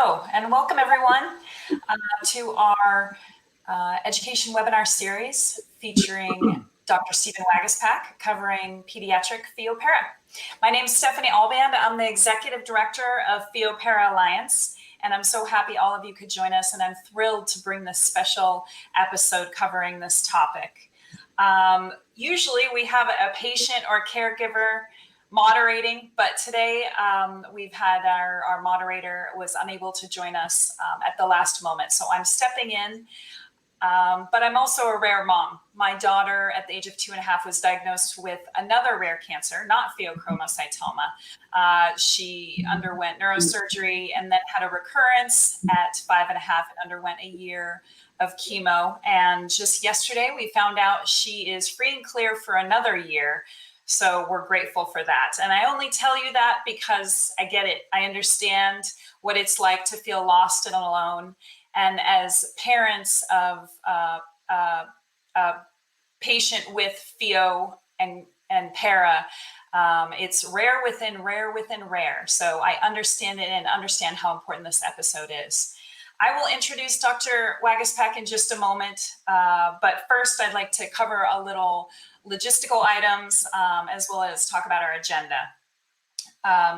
Hello, and welcome everyone to our education webinar series featuring Dr. Stephen Wagaspak covering pediatric Pheo Para. My name is Stephanie Alband. I'm the Executive Director of Pheo Para Alliance, and I'm so happy all of you could join us, and I'm thrilled to bring this special episode covering this topic. Usually we have a patient or caregiver moderating, but today we've had our moderator was unable to join us at the last moment. So I'm stepping in, but I'm also a rare mom. My daughter at the age of 2.5 was diagnosed with another rare cancer, not pheochromocytoma. She underwent neurosurgery and then had a recurrence at 5.5 and underwent a year of chemo. And just yesterday we found out she is free and clear for another year. So we're grateful for that. And I only tell you that because I get it. I understand what it's like to feel lost and alone. And as parents of a patient with Pheo and Para, it's rare within rare. So I understand it and understand how important this episode is. I will introduce Dr. Wagaspak in just a moment, but first I'd like to cover a little logistical items as well as talk about our agenda.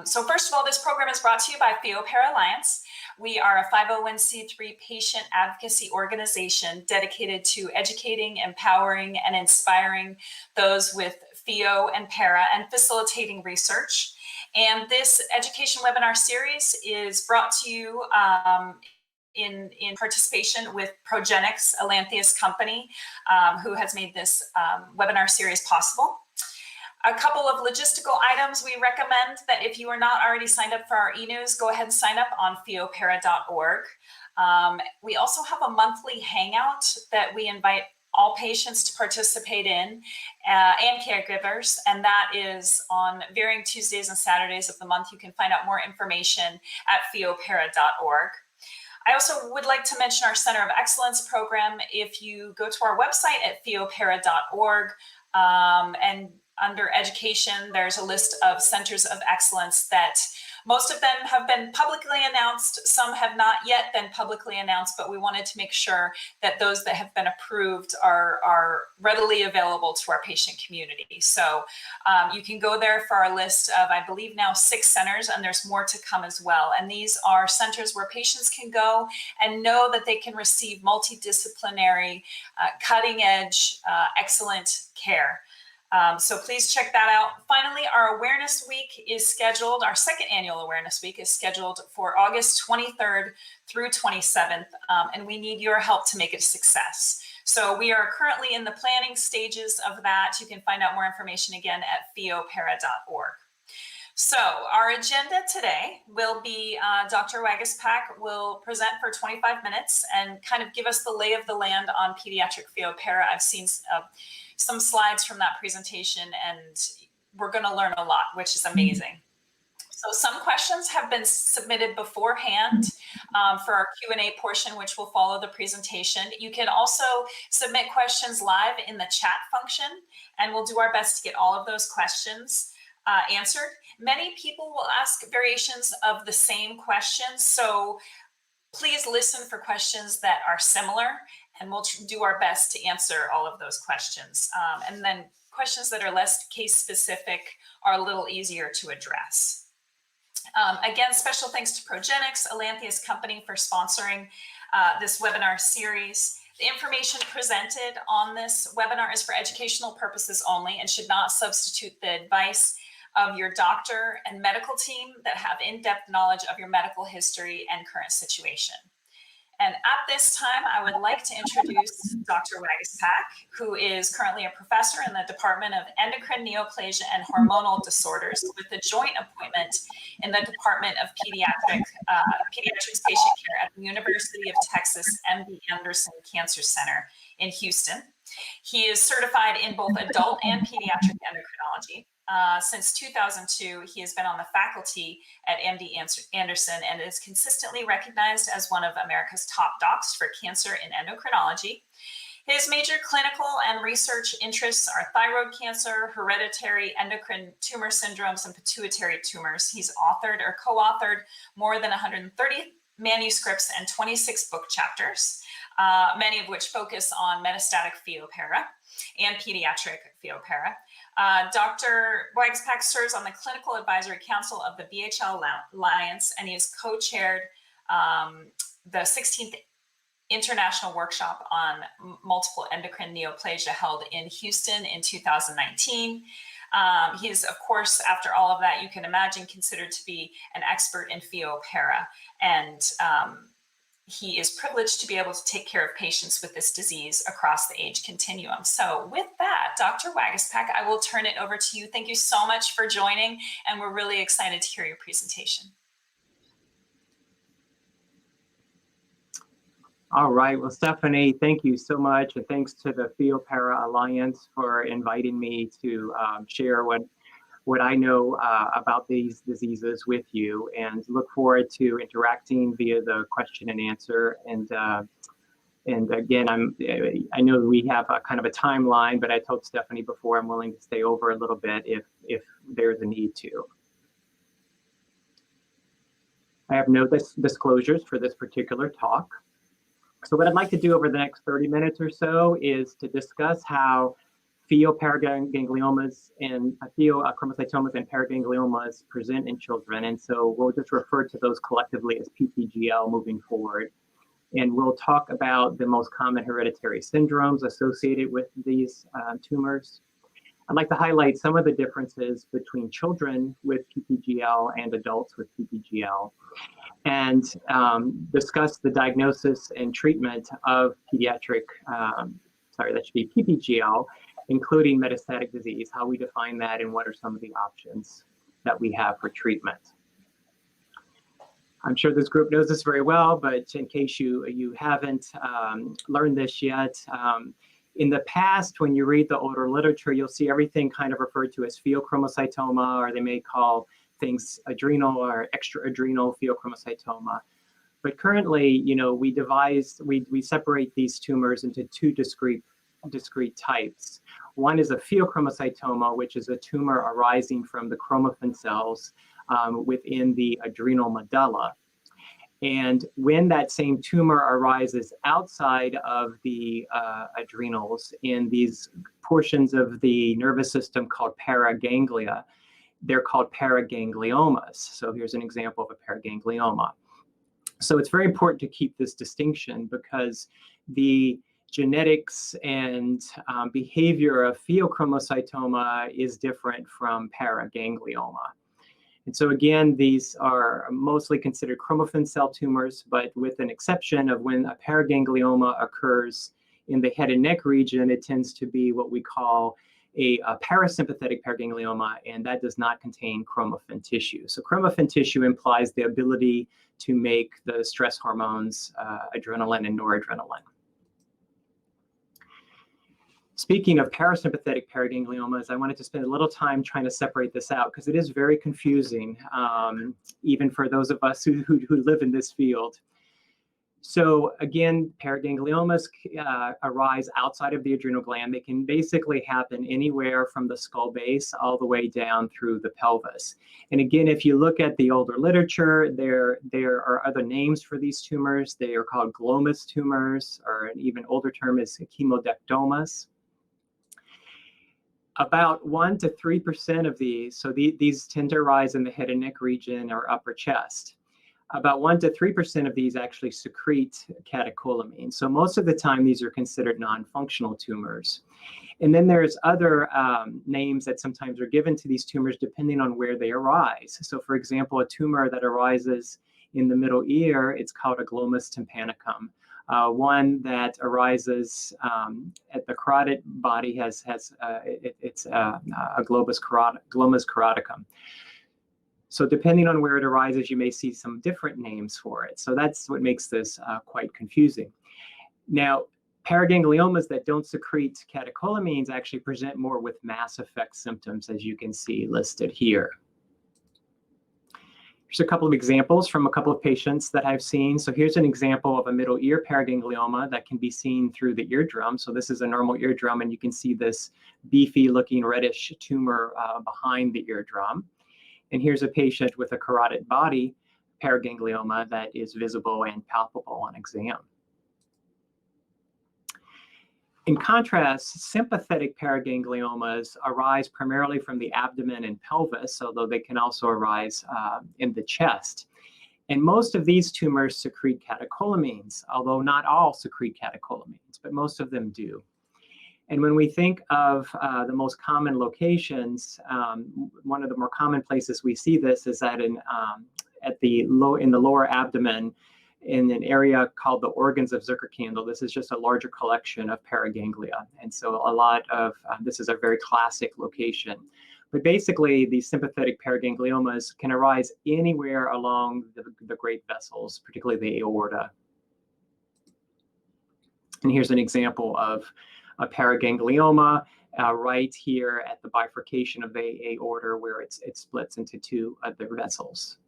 So first of all, this program is brought to you by Pheo Para Alliance. We are a 501c3 patient advocacy organization dedicated to educating, empowering, and inspiring those with Pheo and Para and facilitating research. And this education webinar series is brought to you in participation with Progenics, a Lantheus Company, who has made this webinar series possible. A couple of logistical items. We recommend that if you are not already signed up for our e-news, go ahead and sign up on pheopara.org. We also have a monthly hangout that we invite all patients to participate in and caregivers, and that is on varying Tuesdays and Saturdays of the month. You can find out more information at pheopara.org. I also would like to mention our Center of Excellence program. If you go to our website at pheopara.org and under education, there's a list of centers of excellence that most of them have been publicly announced. Some have not yet been publicly announced, but we wanted to make sure that those that have been approved are readily available to our patient community. So you can go there for our list of, I believe now 6 centers, and there's more to come as well. And these are centers where patients can go and know that they can receive multidisciplinary, cutting edge, excellent care. So please check that out. Finally, our Awareness Week is scheduled, our second annual Awareness Week is scheduled for August 23rd through 27th, and we need your help to make it a success. So we are currently in the planning stages of that. You can find out more information again at pheopara.org. So our agenda today will be Dr. Wagaspak will present for 25 minutes and kind of give us the lay of the land on pediatric Pheo Para. I've seen some slides from that presentation, and we're going to learn a lot, which is amazing. So some questions have been submitted beforehand for our Q&A portion, which will follow the presentation. You can also submit questions live in the chat function, and we'll do our best to get all of those questions answered. Many people will ask variations of the same questions, so please listen for questions that are similar, and we'll do our best to answer all of those questions. And then questions that are less case specific are a little easier to address. Again, special thanks to Progenics, a Lantheus Company, for sponsoring this webinar series. The information presented on this webinar is for educational purposes only and should not substitute the advice of your doctor and medical team that have in-depth knowledge of your medical history and current situation. And at this time, I would like to introduce Dr. Wagaspak, who is currently a professor in the Department of Endocrine, Neoplasia, and Hormonal Disorders with a joint appointment in the Department of Pediatrics Patient Care at the University of Texas MD Anderson Cancer Center in Houston. He is certified in both adult and pediatric endocrinology. Since 2002, he has been on the faculty at MD Anderson and is consistently recognized as one of America's top docs for cancer in endocrinology. His major clinical and research interests are thyroid cancer, hereditary endocrine tumor syndromes, and pituitary tumors. He's authored or co-authored more than 130 manuscripts and 26 book chapters, many of which focus on metastatic Pheopara and pediatric Pheopara. Dr. Wagaspak serves on the Clinical Advisory Council of the VHL Alliance, and he has co-chaired the 16th International Workshop on Multiple Endocrine Neoplasia held in Houston in 2019. He is, of course, after all of that, you can imagine, considered to be an expert in Pheopara, and he is privileged to be able to take care of patients with this disease across the age continuum. So with that, Dr. Wagaspak, I will turn it over to you. Thank you so much for joining, and we're really excited to hear your presentation. All right, well, Stephanie, thank you so much, and thanks to the Pheopara Alliance for inviting me to share what I know about these diseases with you, and look forward to interacting via the question and answer. And again, I know we have a kind of a timeline, but I told Stephanie before I'm willing to stay over a little bit if there's a need to. I have no disclosures for this particular talk. So what I'd like to do over the next 30 minutes or so is to discuss how Paragangliomas and Pheochromocytomas and Paragangliomas present in children. And so we'll just refer to those collectively as Ppgl moving forward. And we'll talk about the most common hereditary syndromes associated with these tumors. I'd like to highlight some of the differences between children with Ppgl and adults with Ppgl, and discuss the diagnosis and treatment of pediatric, that should be Ppgl, including metastatic disease, how we define that, and what are some of the options that we have for treatment. I'm sure this group knows this very well, but in case you haven't learned this yet, in the past, when you read the older literature, you'll see everything kind of referred to as pheochromocytoma, or they may call things adrenal or extra-adrenal pheochromocytoma. But currently, you know, we separate these tumors into two discrete types. One is a pheochromocytoma, which is a tumor arising from the chromaffin cells within the adrenal medulla. And when that same tumor arises outside of the adrenals in these portions of the nervous system called paraganglia, they're called paragangliomas. So here's an example of a paraganglioma. So it's very important to keep this distinction because the genetics and behavior of pheochromocytoma is different from paraganglioma. And so again, these are mostly considered chromaffin cell tumors, but with an exception of when a paraganglioma occurs in the head and neck region, it tends to be what we call a parasympathetic paraganglioma, and that does not contain chromaffin tissue. So chromaffin tissue implies the ability to make the stress hormones, adrenaline and noradrenaline. Speaking of parasympathetic paragangliomas, I wanted to spend a little time trying to separate this out because it is very confusing, even for those of us who live in this field. So again, paragangliomas arise outside of the adrenal gland. They can basically happen anywhere from the skull base all the way down through the pelvis. And again, if you look at the older literature, there are other names for these tumors. They are called glomus tumors, or an even older term is chemodectomas. About 1 to 3% of these, so these tend to arise in the head and neck region or upper chest. About 1 to 3% of these actually secrete catecholamine. So most of the time, these are considered non-functional tumors. And then there's other names that sometimes are given to these tumors depending on where they arise. So for example, a tumor that arises in the middle ear, it's called a glomus tympanicum. One that arises at the carotid body it's a glomus caroticum. So depending on where it arises, you may see some different names for it. So that's what makes this quite confusing. Now, paragangliomas that don't secrete catecholamines actually present more with mass effect symptoms, as you can see listed here. Here's a couple of examples from a couple of patients that I've seen. So here's an example of a middle ear paraganglioma that can be seen through the eardrum. So this is a normal eardrum, and you can see this beefy looking reddish tumor behind the eardrum. And here's a patient with a carotid body paraganglioma that is visible and palpable on exam. In contrast, sympathetic paragangliomas arise primarily from the abdomen and pelvis, although they can also arise in the chest. And most of these tumors secrete catecholamines, although not all secrete catecholamines, but most of them do. And when we think of the most common locations, one of the more common places we see this is that in the lower abdomen, in an area called the organs of Zuckerkandl. This is just a larger collection of paraganglia. And so a lot of, this is a very classic location. But basically, these sympathetic paragangliomas can arise anywhere along the great vessels, particularly the aorta. And here's an example of a paraganglioma right here at the bifurcation of the aorta where it splits into two other vessels.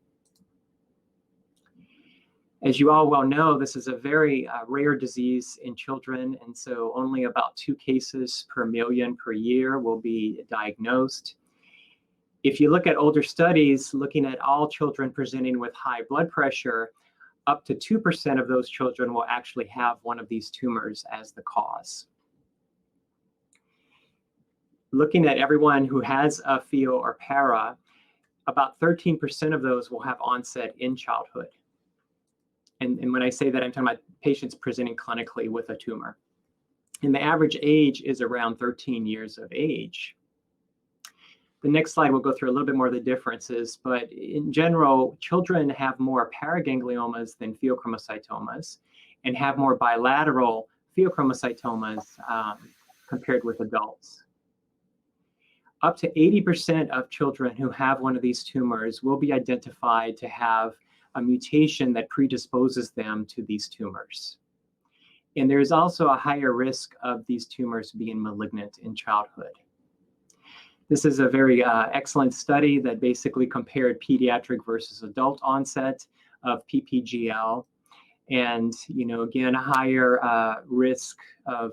As you all well know, this is a very rare disease in children, and so only about 2 cases per million per year will be diagnosed. If you look at older studies looking at all children presenting with high blood pressure, up to 2% of those children will actually have one of these tumors as the cause. Looking at everyone who has a Pheo or para, about 13% of those will have onset in childhood. And when I say that, I'm talking about patients presenting clinically with a tumor. And the average age is around 13 years of age. The next slide will go through a little bit more of the differences, but in general, children have more paragangliomas than pheochromocytomas and have more bilateral pheochromocytomas compared with adults. Up to 80% of children who have one of these tumors will be identified to have a mutation that predisposes them to these tumors. And there is also a higher risk of these tumors being malignant in childhood. This is a very excellent study that basically compared pediatric versus adult onset of Ppgl. And, again, a higher risk of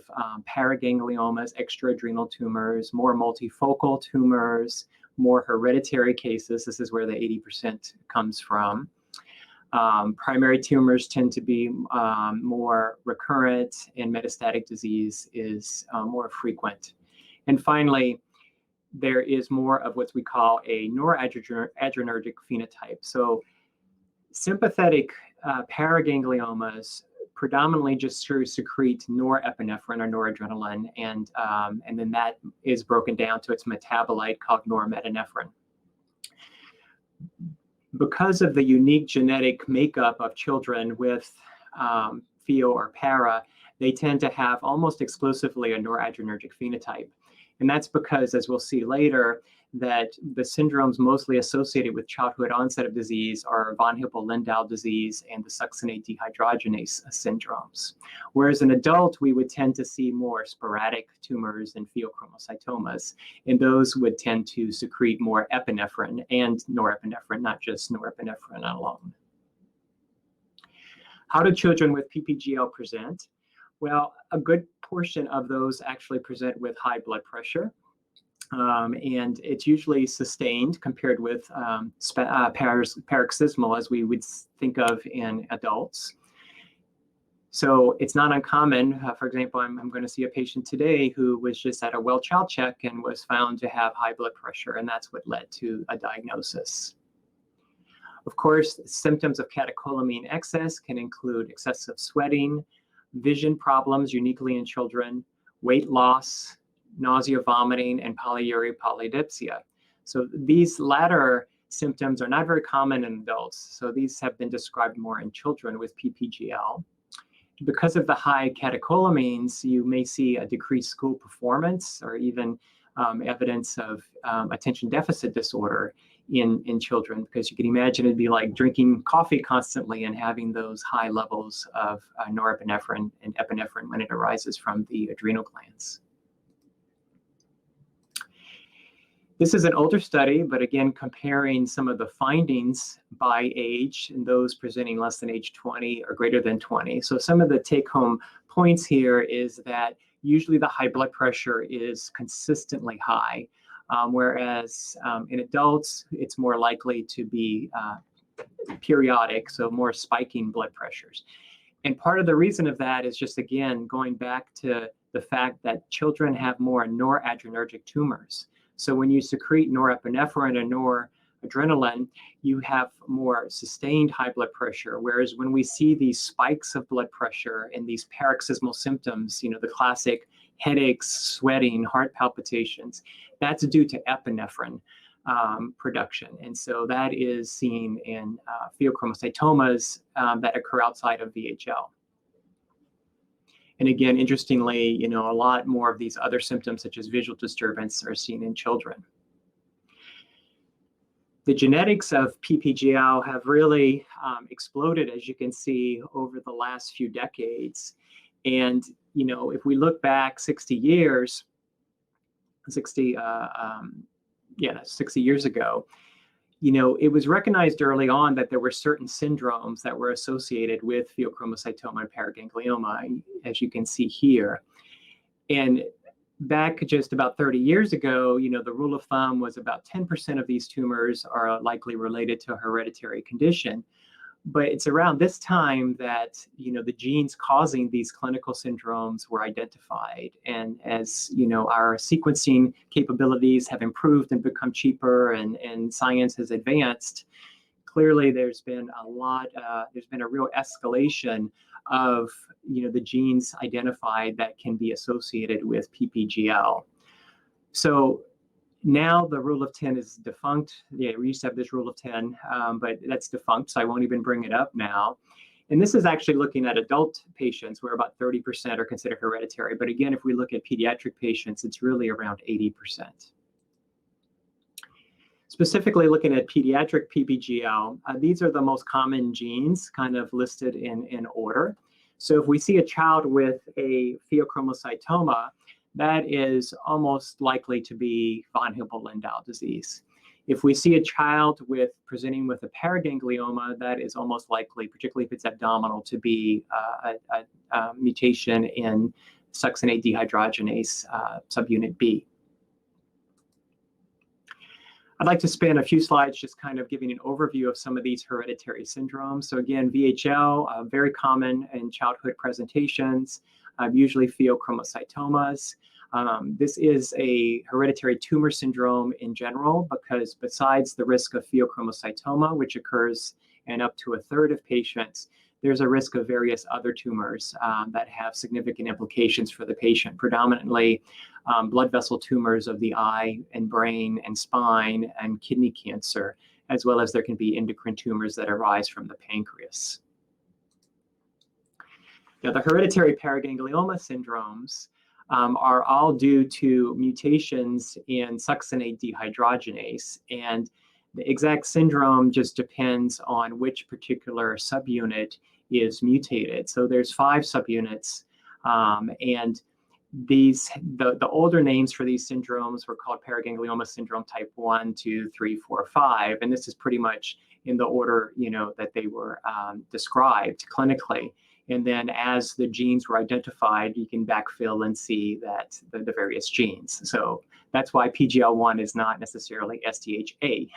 paragangliomas, extraadrenal tumors, more multifocal tumors, more hereditary cases. This is where the 80% comes from. Primary tumors tend to be more recurrent, and metastatic disease is more frequent. And finally, there is more of what we call a neuroadrenergic phenotype. So sympathetic paragangliomas predominantly just secrete norepinephrine or noradrenaline, and then that is broken down to its metabolite called norepinephrine. Because of the unique genetic makeup of children with Pheo or para, they tend to have almost exclusively a noradrenergic phenotype. And that's because, as we'll see later, that the syndromes mostly associated with childhood onset of disease are von Hippel-Lindau disease and the Succinate dehydrogenase syndromes. Whereas in adult, we would tend to see more sporadic tumors and pheochromocytomas, and those would tend to secrete more epinephrine and norepinephrine, not just norepinephrine alone. How do children with Ppgl present? Well, a good portion of those actually present with high blood pressure. And it's usually sustained compared with paroxysmal, as we would think of in adults. So it's not uncommon. For example, I'm going to see a patient today who was just at a well child check and was found to have high blood pressure, and that's what led to a diagnosis. Of course, symptoms of catecholamine excess can include excessive sweating, vision problems uniquely in children, weight loss, nausea, vomiting, and polyuria, polydipsia. So these latter symptoms are not very common in adults. So these have been described more in children with Ppgl. Because of the high catecholamines, you may see a decreased school performance or even evidence of attention deficit disorder in children, because you can imagine it'd be like drinking coffee constantly and having those high levels of norepinephrine and epinephrine when it arises from the adrenal glands. This is an older study, but again, comparing some of the findings by age and those presenting less than age 20 or greater than 20. So some of the take-home points here is that usually the high blood pressure is consistently high, whereas in adults, it's more likely to be periodic, so more spiking blood pressures. And part of the reason of that is just, again, going back to the fact that children have more noradrenergic tumors. So when you secrete norepinephrine and noradrenaline, you have more sustained high blood pressure. Whereas when we see these spikes of blood pressure and these paroxysmal symptoms, the classic headaches, sweating, heart palpitations, that's due to epinephrine production. And so that is seen in pheochromocytomas that occur outside of VHL. And again, interestingly, a lot more of these other symptoms, such as visual disturbance, are seen in children. The genetics of Ppgl have really exploded, as you can see, over the last few decades. And, if we look back 60 years, 60 years ago, it was recognized early on that there were certain syndromes that were associated with pheochromocytoma and paraganglioma, as you can see here. And back just about 30 years ago, the rule of thumb was about 10% of these tumors are likely related to a hereditary condition. But it's around this time that, the genes causing these clinical syndromes were identified. And as, our sequencing capabilities have improved and become cheaper and science has advanced, clearly there's been a real escalation of, the genes identified that can be associated with Ppgl. So now the rule of 10 is defunct. Yeah, we used to have this rule of 10, but that's defunct, so I won't even bring it up now. And this is actually looking at adult patients, where about 30% are considered hereditary. But again, if we look at pediatric patients, it's really around 80%. Specifically looking at pediatric Ppgl, these are the most common genes kind of listed in order. So if we see a child with a pheochromocytoma, that is almost likely to be von Hippel-Lindau disease. If we see a child presenting with a paraganglioma, that is almost likely, particularly if it's abdominal, to be a mutation in succinate dehydrogenase subunit B. I'd like to spend a few slides just kind of giving an overview of some of these hereditary syndromes. So again, VHL, very common in childhood presentations, usually pheochromocytomas. This is a hereditary tumor syndrome in general, because besides the risk of pheochromocytoma, which occurs in up to a third of patients, there's a risk of various other tumors that have significant implications for the patient, predominantly blood vessel tumors of the eye and brain and spine and kidney cancer, as well as there can be endocrine tumors that arise from the pancreas. Now, the hereditary paraganglioma syndromes are all due to mutations in succinate dehydrogenase, and the exact syndrome just depends on which particular subunit is mutated. So there's 5 subunits, and the older names for these syndromes were called Paraganglioma syndrome type 1, 2, 3, 4, 5, and this is pretty much in the order that they were described clinically. And then as the genes were identified, you can backfill and see that the various genes. So that's why PGL1 is not necessarily SDHA,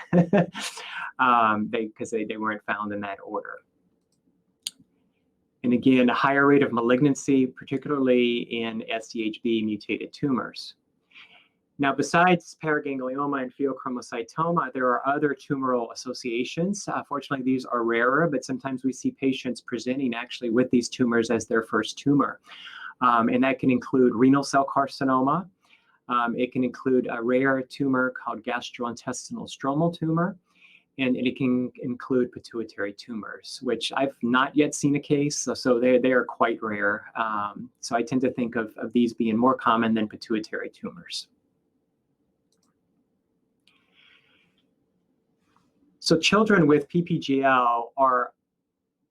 because they weren't found in that order. And again, a higher rate of malignancy, particularly in SDHB mutated tumors. Now, besides paraganglioma and pheochromocytoma, there are other tumoral associations. Fortunately, these are rarer, but sometimes we see patients presenting actually with these tumors as their first tumor. And that can include renal cell carcinoma. It can include a rare tumor called gastrointestinal stromal tumor. And it can include pituitary tumors, which I've not yet seen a case, so they are quite rare. So I tend to think of these being more common than pituitary tumors. So children with Ppgl are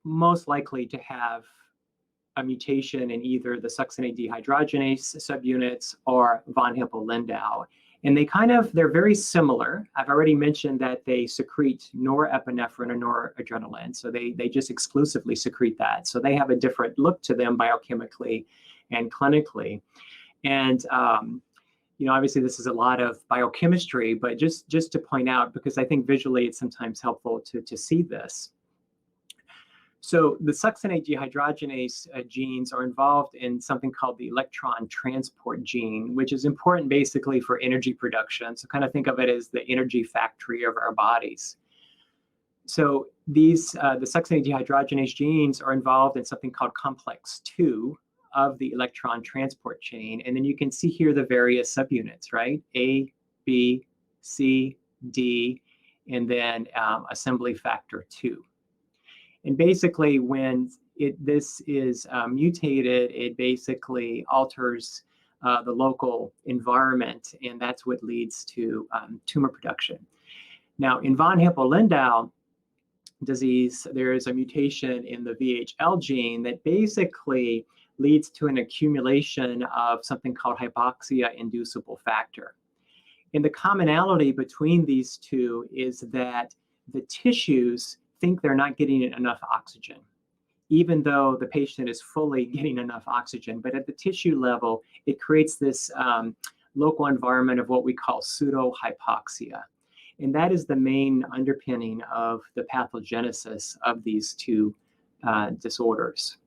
most likely to have a mutation in either the succinate dehydrogenase subunits or von Hippel-Lindau. And they're very similar. I've already mentioned that they secrete norepinephrine or noradrenaline, so they just exclusively secrete that. So they have a different look to them biochemically and clinically. And Obviously this is a lot of biochemistry, but just to point out, because I think visually it's sometimes helpful to see this. So the succinate dehydrogenase genes are involved in something called the electron transport gene, which is important basically for energy production. So kind of think of it as the energy factory of our bodies. So these, the succinate dehydrogenase genes are involved in something called complex 2 of the electron transport chain. And then you can see here the various subunits, right? A, B, C, D, and then assembly factor 2. And basically, when this is mutated, it basically alters the local environment, and that's what leads to tumor production. Now, in von Hippel-Lindau disease, there is a mutation in the VHL gene that basically leads to an accumulation of something called hypoxia inducible factor. And the commonality between these two is that the tissues think they're not getting enough oxygen, even though the patient is fully getting enough oxygen. But at the tissue level, it creates this local environment of what we call pseudo-hypoxia. And that is the main underpinning of the pathogenesis of these two disorders.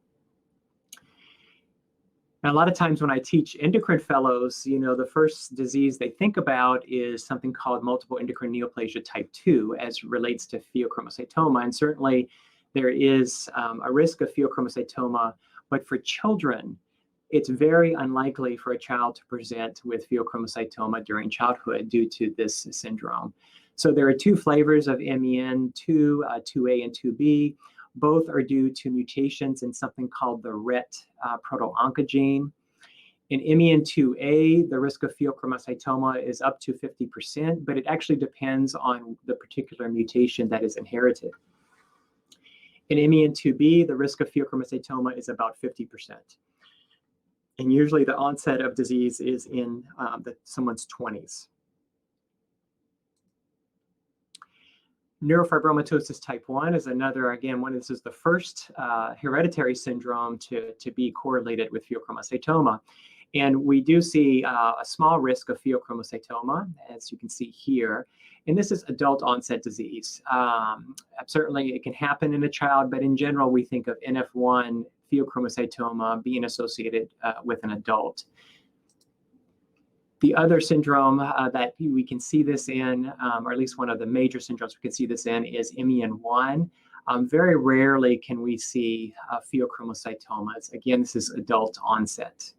Now, a lot of times when I teach endocrine fellows, the first disease they think about is something called multiple endocrine neoplasia type 2 as relates to pheochromocytoma. And certainly there is a risk of pheochromocytoma, but for children, it's very unlikely for a child to present with pheochromocytoma during childhood due to this syndrome. So there are two flavors of MEN2, 2A and 2B. Both are due to mutations in something called the RET proto-oncogene. In MEN2A, the risk of pheochromocytoma is up to 50%, but it actually depends on the particular mutation that is inherited. In MEN2B, the risk of pheochromocytoma is about 50%. And usually the onset of disease is in someone's 20s. Neurofibromatosis type 1 is another, again, this is the first hereditary syndrome to be correlated with pheochromocytoma. And we do see a small risk of pheochromocytoma, as you can see here. And this is adult onset disease. Certainly it can happen in a child, but in general, we think of NF1 pheochromocytoma being associated with an adult. The other syndrome that we can see this in, or at least one of the major syndromes we can see this in, is MEN1. Very rarely can we see pheochromocytomas. Again, this is adult onset.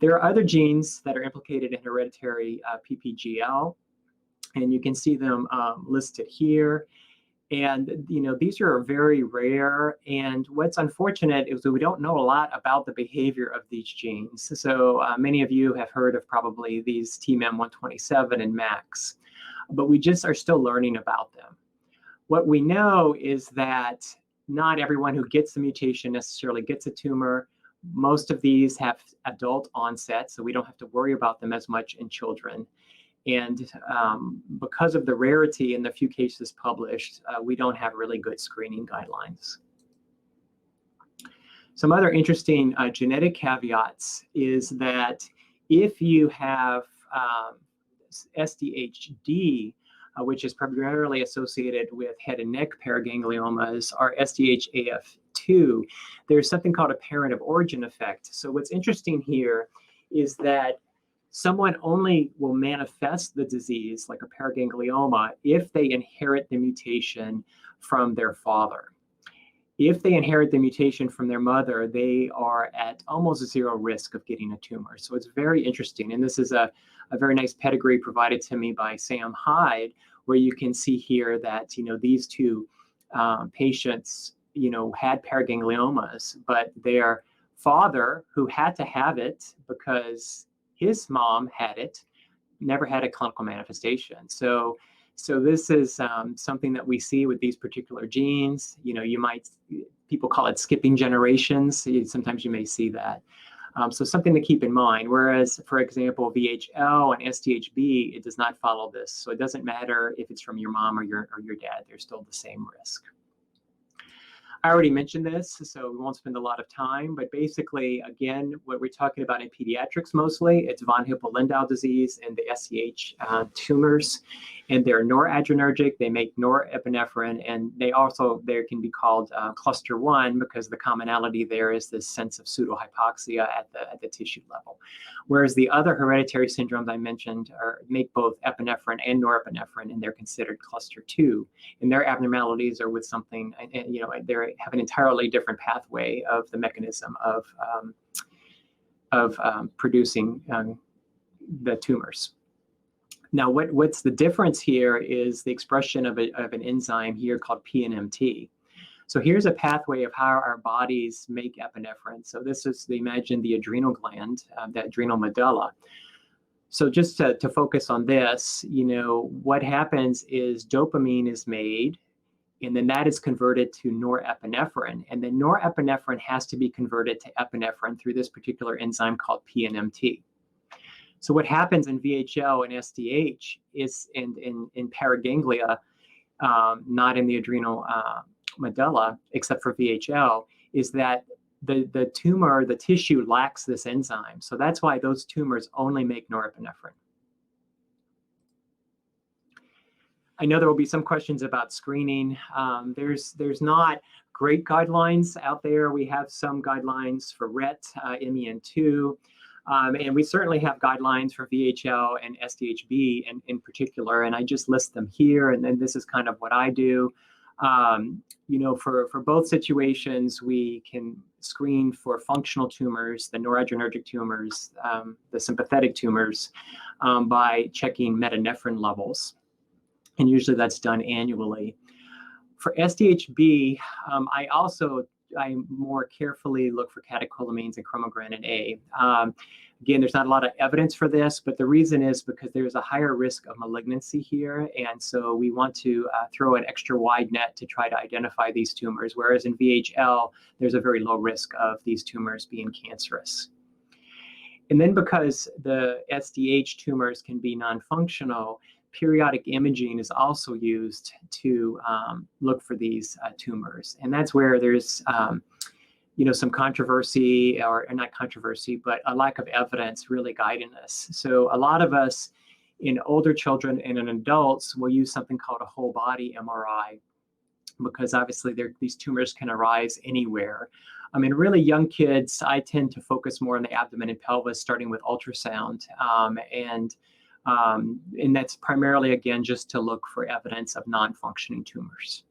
There are other genes that are implicated in hereditary Ppgl, and you can see them listed here. And these are very rare, and what's unfortunate is that we don't know a lot about the behavior of these genes. So many of you have heard of probably these TMEM127 and MAX, but we just are still learning about them. What we know is that not everyone who gets the mutation necessarily gets a tumor. Most of these have adult onset, so we don't have to worry about them as much in children. And because of the rarity in the few cases published, we don't have really good screening guidelines. Some other interesting genetic caveats is that if you have SDHD, which is primarily associated with head and neck paragangliomas, or SDHAF2, there's something called a parent of origin effect. So what's interesting here is that someone only will manifest the disease, like a paraganglioma, if they inherit the mutation from their father. If they inherit the mutation from their mother, they are at almost zero risk of getting a tumor. So it's very interesting. And this is a very nice pedigree provided to me by Sam Hyde, where you can see here that, these two patients, had paragangliomas, but their father, who had to have it because his mom had it, never had a clinical manifestation. So this is something that we see with these particular genes. People call it skipping generations. Sometimes you may see that. So something to keep in mind. Whereas, for example, VHL and SDHB, it does not follow this. So it doesn't matter if it's from your mom or your dad. They're still the same risk. I already mentioned this, so we won't spend a lot of time, but basically, again, what we're talking about in pediatrics mostly, it's von Hippel-Lindau disease and the SCH tumors, and they're noradrenergic, they make norepinephrine, and they can be called cluster 1 because the commonality there is this sense of pseudohypoxia at the tissue level. Whereas the other hereditary syndromes I mentioned make both epinephrine and norepinephrine, and they're considered cluster 2, and their abnormalities are with something, they have an entirely different pathway of the mechanism of producing the tumors. Now, what's the difference here is the expression of an enzyme here called PNMT. So here's a pathway of how our bodies make epinephrine. So this is, imagine the adrenal gland, the adrenal medulla. So just to focus on this, what happens is dopamine is made, and then that is converted to norepinephrine. And then norepinephrine has to be converted to epinephrine through this particular enzyme called PNMT. So what happens in VHL and SDH is in paraganglia, not in the adrenal medulla, except for VHL, is that the tumor, the tissue lacks this enzyme. So that's why those tumors only make norepinephrine. I know there will be some questions about screening. There's not great guidelines out there. We have some guidelines for RET, MEN2, and we certainly have guidelines for VHL and SDHB in particular, and I just list them here, and then this is kind of what I do. For both situations, we can screen for functional tumors, the noradrenergic tumors, the sympathetic tumors, by checking metanephrine levels. And usually that's done annually. For SDHB, I more carefully look for catecholamines and chromogranin A. Again, there's not a lot of evidence for this, but the reason is because there's a higher risk of malignancy here, and so we want to throw an extra wide net to try to identify these tumors, whereas in VHL, there's a very low risk of these tumors being cancerous. And then because the SDH tumors can be non-functional, periodic imaging is also used to look for these tumors. And that's where there's some controversy, or not controversy, but a lack of evidence really guiding us. So a lot of us in older children and in adults will use something called a whole body MRI, because obviously these tumors can arise anywhere. In really young kids, I tend to focus more on the abdomen and pelvis, starting with ultrasound. And that's primarily, again, just to look for evidence of non-functioning tumors.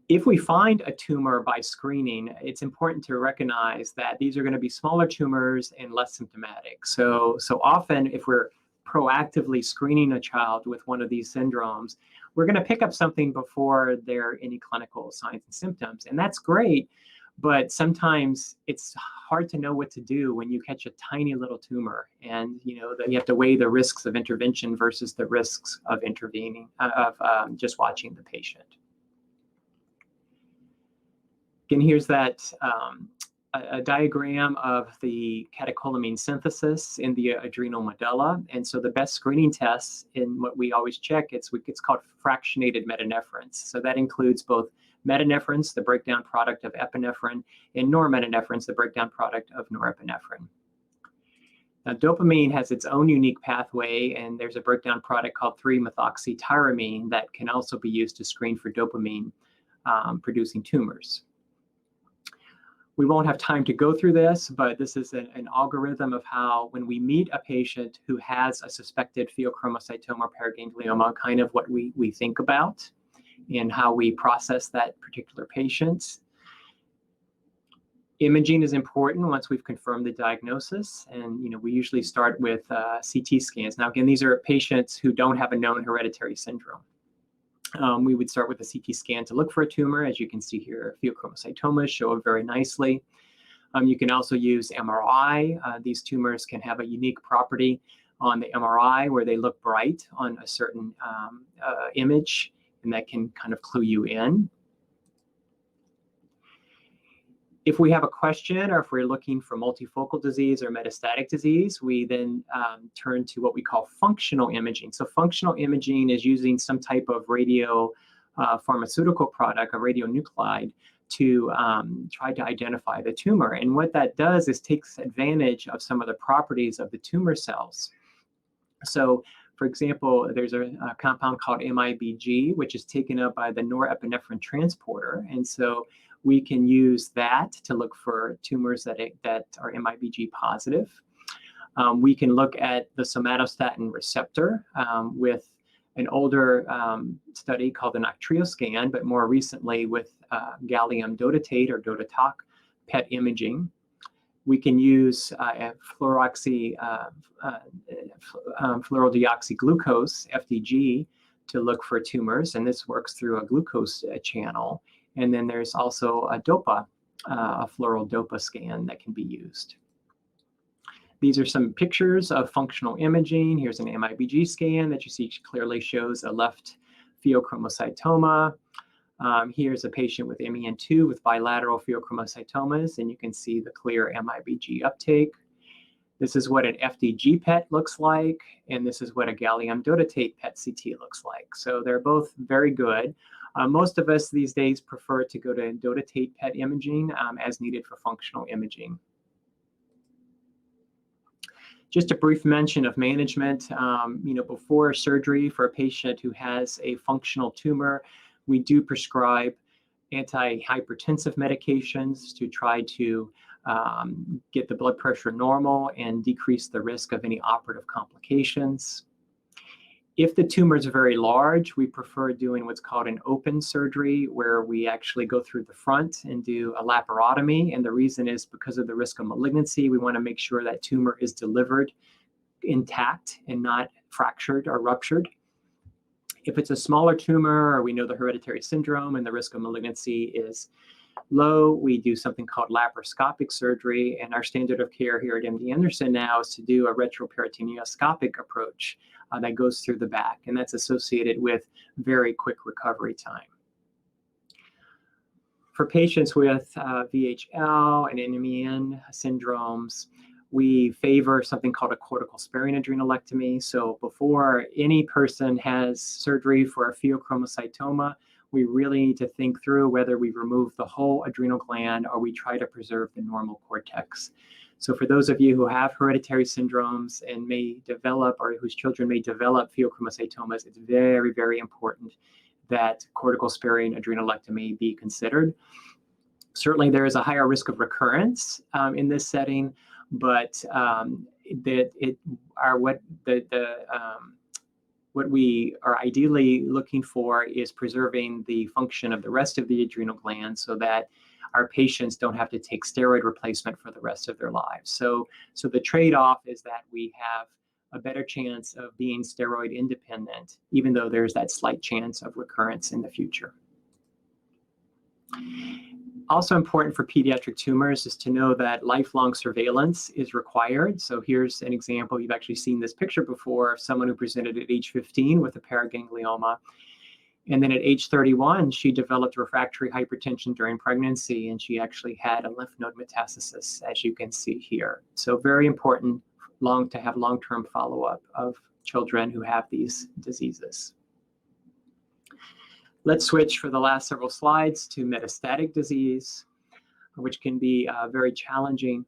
If we find a tumor by screening, it's important to recognize that these are going to be smaller tumors and less symptomatic. So often, if we're proactively screening a child with one of these syndromes, we're going to pick up something before there are any clinical signs and symptoms. And that's great, but sometimes it's hard to know what to do when you catch a tiny little tumor, and you have to weigh the risks of intervention versus the risks of intervening, just watching the patient. Again, here's that a diagram of the catecholamine synthesis in the adrenal medulla. And so the best screening tests, in what we always check, it's called fractionated metanephrines. So that includes both metanephrines, the breakdown product of epinephrine, and normetanephrines, the breakdown product of norepinephrine. Now, dopamine has its own unique pathway, and there's a breakdown product called 3-methoxytyramine that can also be used to screen for dopamine producing tumors. We won't have time to go through this, but this is an algorithm of how, when we meet a patient who has a suspected pheochromocytoma or paraganglioma, kind of what we think about and how we process that particular patient. Imaging is important once we've confirmed the diagnosis, and we usually start with CT scans. Now, again, these are patients who don't have a known hereditary syndrome. We would start with a CT scan to look for a tumor. As you can see here, pheochromocytomas show up very nicely. You can also use MRI. These tumors can have a unique property on the MRI where they look bright on a certain image, and that can kind of clue you in. If we have a question, or if we're looking for multifocal disease or metastatic disease, we then turn to what we call functional imaging. So functional imaging is using some type of radio pharmaceutical product, a radionuclide, to try to identify the tumor. And what that does is takes advantage of some of the properties of the tumor cells. So, for example, there's a compound called MIBG, which is taken up by the norepinephrine transporter. And so we can use that to look for tumors that are MIBG positive. We can look at the somatostatin receptor with an older study called the Noctrioscan, but more recently with gallium dotatate or dotatalk PET imaging. We can use fluorodeoxyglucose, FDG, to look for tumors, and this works through a glucose channel. And then there's also a DOPA, a fluoral DOPA scan that can be used. These are some pictures of functional imaging. Here's an MIBG scan that you see clearly shows a left pheochromocytoma. Here's a patient with MEN2 with bilateral pheochromocytomas, and you can see the clear MIBG uptake. This is what an FDG PET looks like, and this is what a gallium dotatate PET CT looks like. So they're both very good. Most of us these days prefer to go to dotatate PET imaging as needed for functional imaging. Just a brief mention of management. Before surgery for a patient who has a functional tumor, we do prescribe antihypertensive medications to try to get the blood pressure normal and decrease the risk of any operative complications. If the tumor is very large, we prefer doing what's called an open surgery, where we actually go through the front and do a laparotomy. And the reason is because of the risk of malignancy. We want to make sure that tumor is delivered intact and not fractured or ruptured. If it's a smaller tumor, or we know the hereditary syndrome and the risk of malignancy is low, we do something called laparoscopic surgery. And our standard of care here at MD Anderson now is to do a retroperitoneoscopic approach that goes through the back, and that's associated with very quick recovery time. For patients with VHL and MEN syndromes, we favor something called a cortical sparing adrenalectomy. So before any person has surgery for a pheochromocytoma, we really need to think through whether we remove the whole adrenal gland or we try to preserve the normal cortex. So for those of you who have hereditary syndromes and may develop, or whose children may develop pheochromocytomas, it's very, very important that cortical sparing adrenalectomy be considered. Certainly there is a higher risk of recurrence in this setting, but what we are ideally looking for is preserving the function of the rest of the adrenal gland so that our patients don't have to take steroid replacement for the rest of their lives. So the trade-off is that we have a better chance of being steroid independent, even though there's that slight chance of recurrence in the future. Also important for pediatric tumors is to know that lifelong surveillance is required. So here's an example. You've actually seen this picture before of someone who presented at age 15 with a paraganglioma. And then at age 31, she developed refractory hypertension during pregnancy, and she actually had a lymph node metastasis, as you can see here. So very important to have long-term follow-up of children who have these diseases. Let's switch for the last several slides to metastatic disease, which can be very challenging.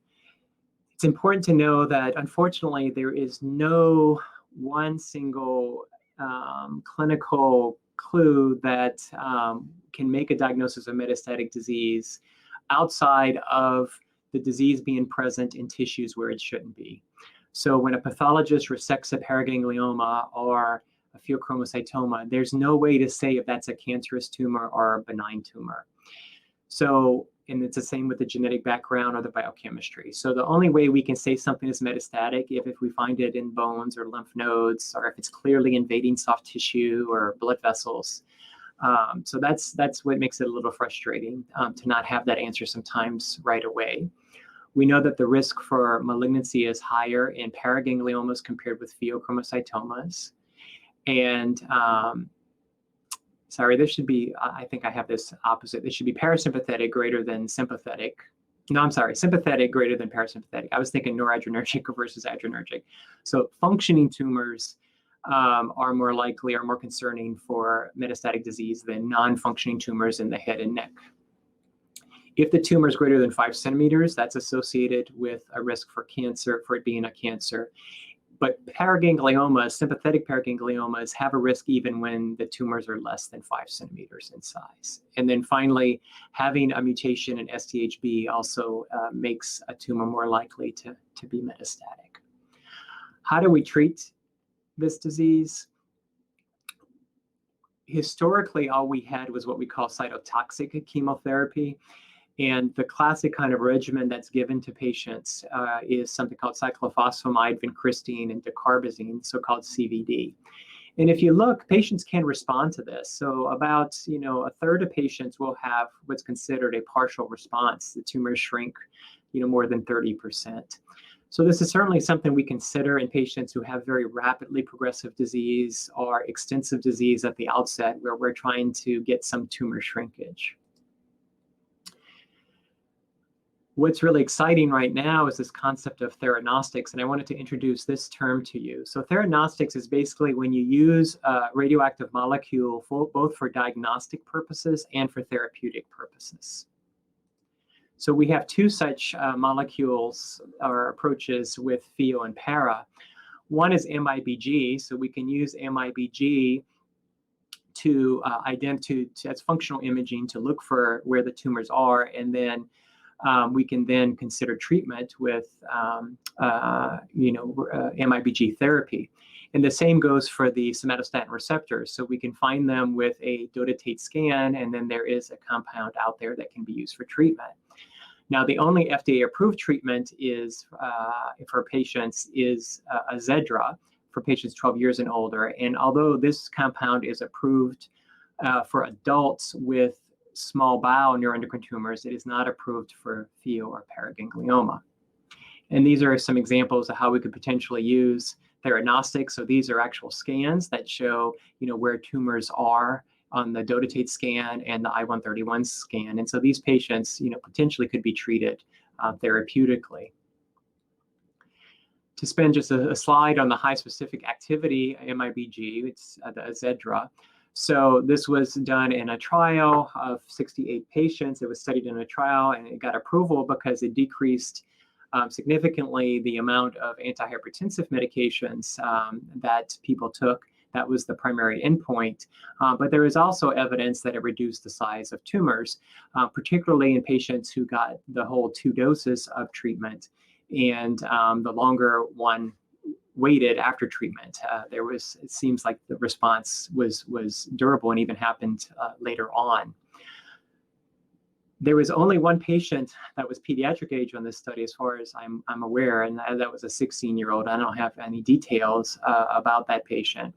It's important to know that, unfortunately, there is no one single clinical clue that can make a diagnosis of metastatic disease outside of the disease being present in tissues where it shouldn't be. So when a pathologist resects a paraganglioma or a pheochromocytoma, there's no way to say if that's a cancerous tumor or a benign tumor. So, and it's the same with the genetic background or the biochemistry. So the only way we can say something is metastatic if we find it in bones or lymph nodes, or if it's clearly invading soft tissue or blood vessels. So that's what makes it a little frustrating to not have that answer sometimes right away. We know that the risk for malignancy is higher in paragangliomas compared with pheochromocytomas. And sorry, this should be, I think I have this opposite. This should be parasympathetic greater than sympathetic. No, I'm sorry, sympathetic greater than parasympathetic. I was thinking noradrenergic versus adrenergic. So functioning tumors are more likely or more concerning for metastatic disease than non-functioning tumors in the head and neck. If the tumor is greater than 5 centimeters, that's associated with a risk for cancer, for it being a cancer. But paragangliomas, sympathetic paragangliomas, have a risk even when the tumors are less than 5 centimeters in size. And then finally, having a mutation in Sdhb also makes a tumor more likely to be metastatic. How do we treat this disease? Historically, all we had was what we call cytotoxic chemotherapy. And the classic kind of regimen that's given to patients is something called cyclophosphamide, vincristine, and dacarbazine, so-called CVD. And if you look, patients can respond to this. So about a third of patients will have what's considered a partial response. The tumors shrink more than 30%. So this is certainly something we consider in patients who have very rapidly progressive disease or extensive disease at the outset, where we're trying to get some tumor shrinkage. What's really exciting right now is this concept of theranostics, and I wanted to introduce this term to you. So theranostics is basically when you use a radioactive molecule both for diagnostic purposes and for therapeutic purposes. So we have two such molecules or approaches with Pheo and Para. One is MIBG, so we can use MIBG to as functional imaging to look for where the tumors are, and then we can then consider treatment with MIBG therapy. And the same goes for the somatostatin receptors. So we can find them with a dotatate scan, and then there is a compound out there that can be used for treatment. Now, the only FDA-approved treatment is for patients is Adhd for patients 12 years and older. And although this compound is approved for adults with small bowel neuroendocrine tumors, it is not approved for Pheo or paraganglioma. And these are some examples of how we could potentially use theranostics. So these are actual scans that show, where tumors are on the dotatate scan and the I-131 scan. And so these patients, potentially could be treated therapeutically. To spend just a slide on the high specific activity MIBG, it's the Adhd. So this was done in a trial of 68 patients. It was studied in a trial, and it got approval because it decreased significantly the amount of antihypertensive medications that people took. That was the primary endpoint. But there is also evidence that it reduced the size of tumors, particularly in patients who got the whole 2 doses of treatment. And the longer one waited after treatment, it seems like the response was durable and even happened later on. There was only one patient that was pediatric age on this study, as far as I'm aware, and that was a 16-year-old. I don't have any details about that patient.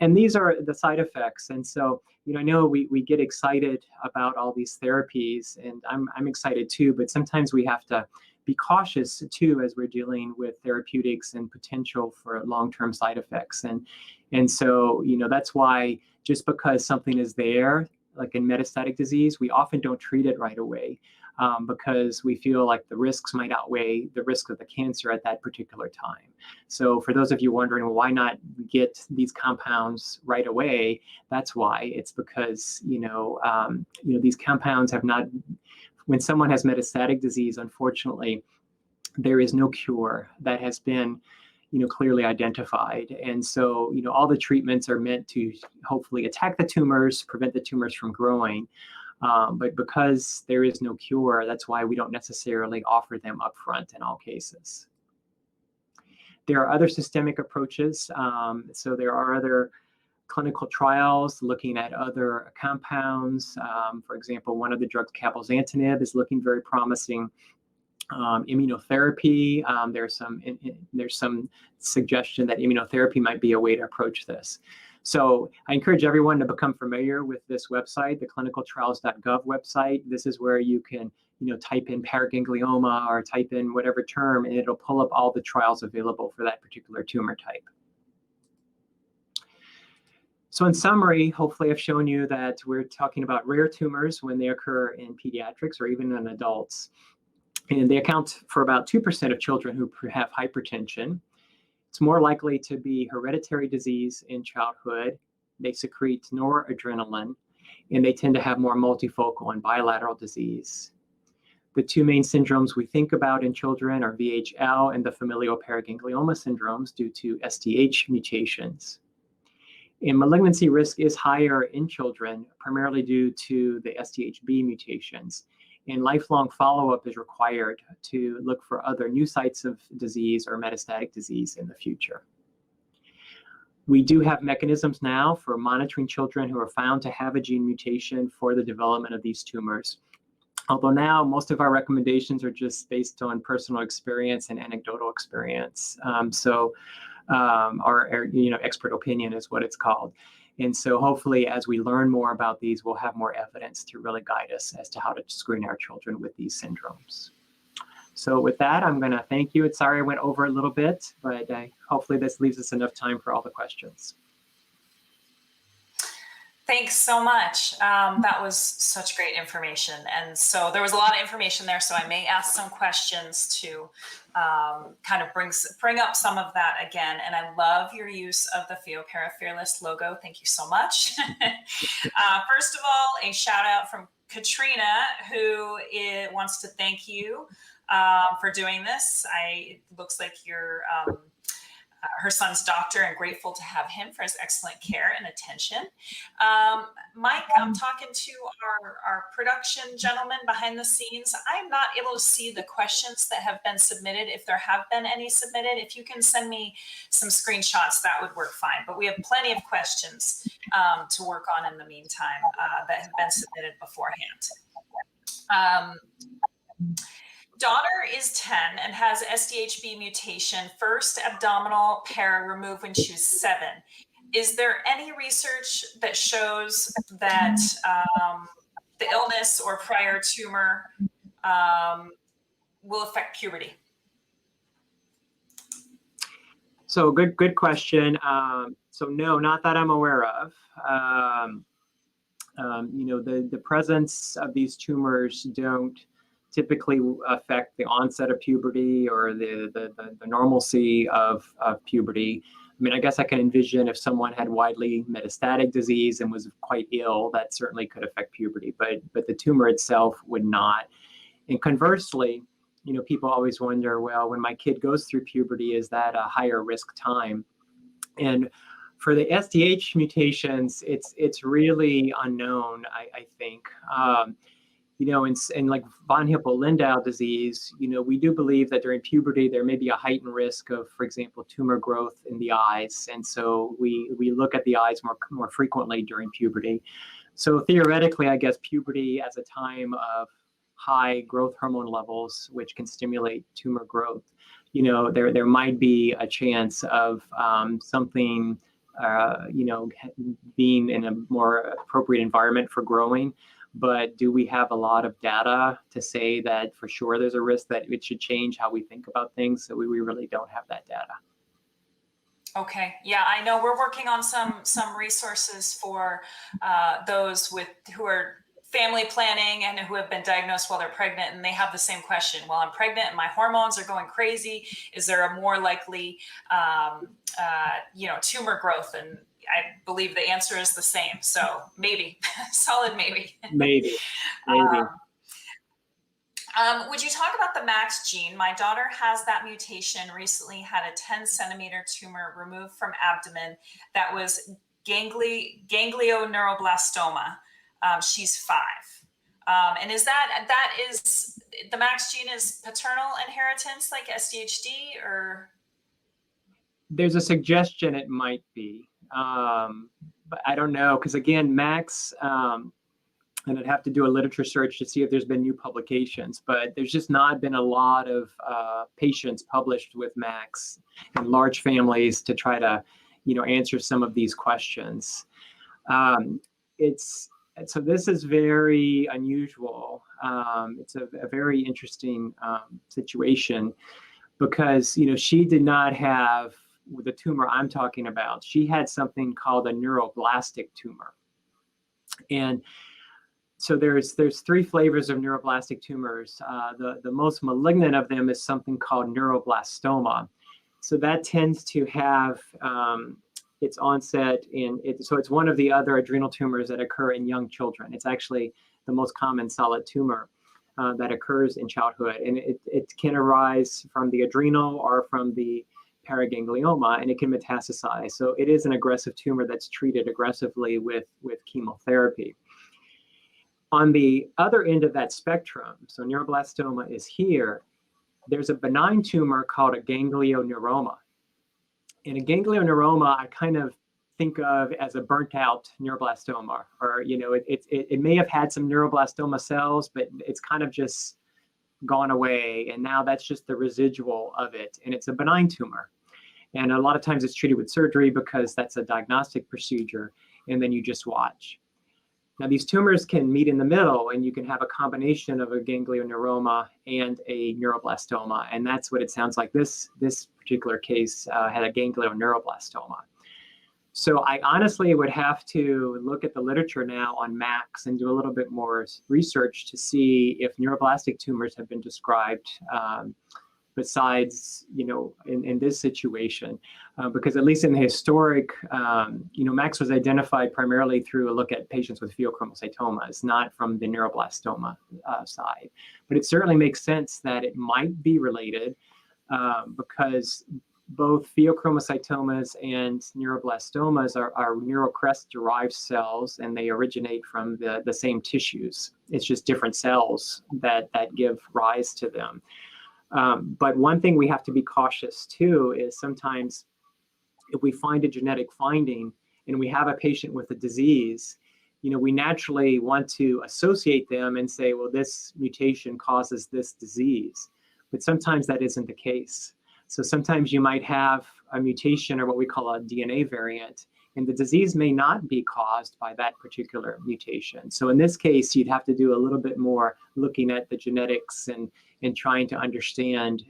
And these are the side effects. And so, I know we get excited about all these therapies, and I'm excited too, but sometimes we have to be cautious too as we're dealing with therapeutics and potential for long-term side effects. And so, that's why just because something is there, like in metastatic disease, we often don't treat it right away because we feel like the risks might outweigh the risk of the cancer at that particular time. So for those of you wondering, well, why not get these compounds right away? That's why. It's because, these compounds have not, when someone has metastatic disease, unfortunately, there is no cure that has been clearly identified. And so, all the treatments are meant to hopefully attack the tumors, prevent the tumors from growing. But because there is no cure, that's why we don't necessarily offer them up front in all cases. There are other systemic approaches. So there are other clinical trials looking at other compounds. For example, one of the drugs, cabozantinib, is looking very promising. Immunotherapy, there's some suggestion that immunotherapy might be a way to approach this. So I encourage everyone to become familiar with this website, the clinicaltrials.gov website. This is where you can type in paraganglioma or type in whatever term, and it'll pull up all the trials available for that particular tumor type. So in summary, hopefully I've shown you that we're talking about rare tumors when they occur in pediatrics or even in adults. And they account for about 2% of children who have hypertension. It's more likely to be hereditary disease in childhood. They secrete noradrenaline, and they tend to have more multifocal and bilateral disease. The two main syndromes we think about in children are VHL and the familial paraganglioma syndromes due to SDH mutations. And malignancy risk is higher in children, primarily due to the Sdhb mutations. And lifelong follow-up is required to look for other new sites of disease or metastatic disease in the future. We do have mechanisms now for monitoring children who are found to have a gene mutation for the development of these tumors. Although now most of our recommendations are just based on personal experience and anecdotal experience. Our expert opinion is what it's called. And so hopefully as we learn more about these, we'll have more evidence to really guide us as to how to screen our children with these syndromes. So with that, I'm going to thank you. Sorry I went over a little bit, but hopefully this leaves us enough time for all the questions. Thanks so much. That was such great information. And so there was a lot of information there, so I may ask some questions to kind of bring up some of that again. And I love your use of the Pheo Fearless logo. Thank you so much. First of all, a shout out from Katrina, who wants to thank you for doing this. It looks like you're her son's doctor and grateful to have him for his excellent care and attention. Mike, I'm talking to our production gentleman behind the scenes. I'm not able to see the questions that have been submitted, if there have been any submitted. If you can send me some screenshots, that would work fine. But we have plenty of questions to work on in the meantime that have been submitted beforehand. Daughter is 10 and has Sdhb mutation, first abdominal para removed when she was 7. Is there any research that shows that the illness or prior tumor will affect puberty? So good question. So no, not that I'm aware of. The presence of these tumors don't typically affect the onset of puberty or the normalcy of puberty. I mean, I guess I can envision if someone had widely metastatic disease and was quite ill, that certainly could affect puberty, but the tumor itself would not. And conversely, people always wonder, well, when my kid goes through puberty, is that a higher risk time? And for the SDH mutations, it's really unknown, I think. In like von Hippel-Lindau disease, we do believe that during puberty, there may be a heightened risk of, for example, tumor growth in the eyes. And so we look at the eyes more frequently during puberty. So theoretically, I guess puberty as a time of high growth hormone levels, which can stimulate tumor growth, there might be a chance of something, being in a more appropriate environment for growing. But do we have a lot of data to say that for sure there's a risk that it should change how we think about things? So we really don't have that data. Okay. Yeah, I know we're working on some resources for those who are family planning and who have been diagnosed while they're pregnant, and they have the same question. Well, I'm pregnant and my hormones are going crazy. Is there a more likely, tumor growth? And I believe the answer is the same. So maybe, solid maybe. Maybe. Would you talk about the MAX gene? My daughter has that mutation, recently had a 10-centimeter tumor removed from abdomen that was ganglioneuroblastoma. She's 5. And is that the MAX gene is paternal inheritance like SDHD, or? There's a suggestion it might be. But I don't know, because again, MAX, and I'd have to do a literature search to see if there's been new publications, but there's just not been a lot of patients published with MAX in large families to try to, answer some of these questions. So this is very unusual. It's a very interesting situation because, she did not have the tumor I'm talking about. She had something called a neuroglastic tumor. And so there's 3 flavors of neuroblastic tumors. The most malignant of them is something called neuroblastoma. So that tends to have its onset so it's one of the other adrenal tumors that occur in young children. It's actually the most common solid tumor that occurs in childhood. And it can arise from the adrenal or from the paraganglioma, and it can metastasize. So it is an aggressive tumor that's treated aggressively with chemotherapy. On the other end of that spectrum, so neuroblastoma is here, there's a benign tumor called a ganglioneuroma. And a ganglioneuroma, I kind of think of as a burnt out neuroblastoma, or, it may have had some neuroblastoma cells, but it's kind of just gone away. And now that's just the residual of it. And it's a benign tumor. And a lot of times it's treated with surgery because that's a diagnostic procedure. And then you just watch. Now, these tumors can meet in the middle, and you can have a combination of a ganglioneuroma and a neuroblastoma. And that's what it sounds like. This particular case had a ganglioneuroblastoma. So I honestly would have to look at the literature now on MACs and do a little bit more research to see if neuroblastic tumors have been described besides, in this situation, because at least in the historic, MACs was identified primarily through a look at patients with pheochromocytomas, not from the neuroblastoma side. But it certainly makes sense that it might be related because both pheochromocytomas and neuroblastomas are neurocrest-derived cells, and they originate from the same tissues. It's just different cells that give rise to them. But one thing we have to be cautious too is sometimes if we find a genetic finding and we have a patient with a disease, we naturally want to associate them and say, well, this mutation causes this disease. But sometimes that isn't the case. So sometimes you might have a mutation or what we call a DNA variant, and the disease may not be caused by that particular mutation. So in this case, you'd have to do a little bit more looking at the genetics and trying to understand,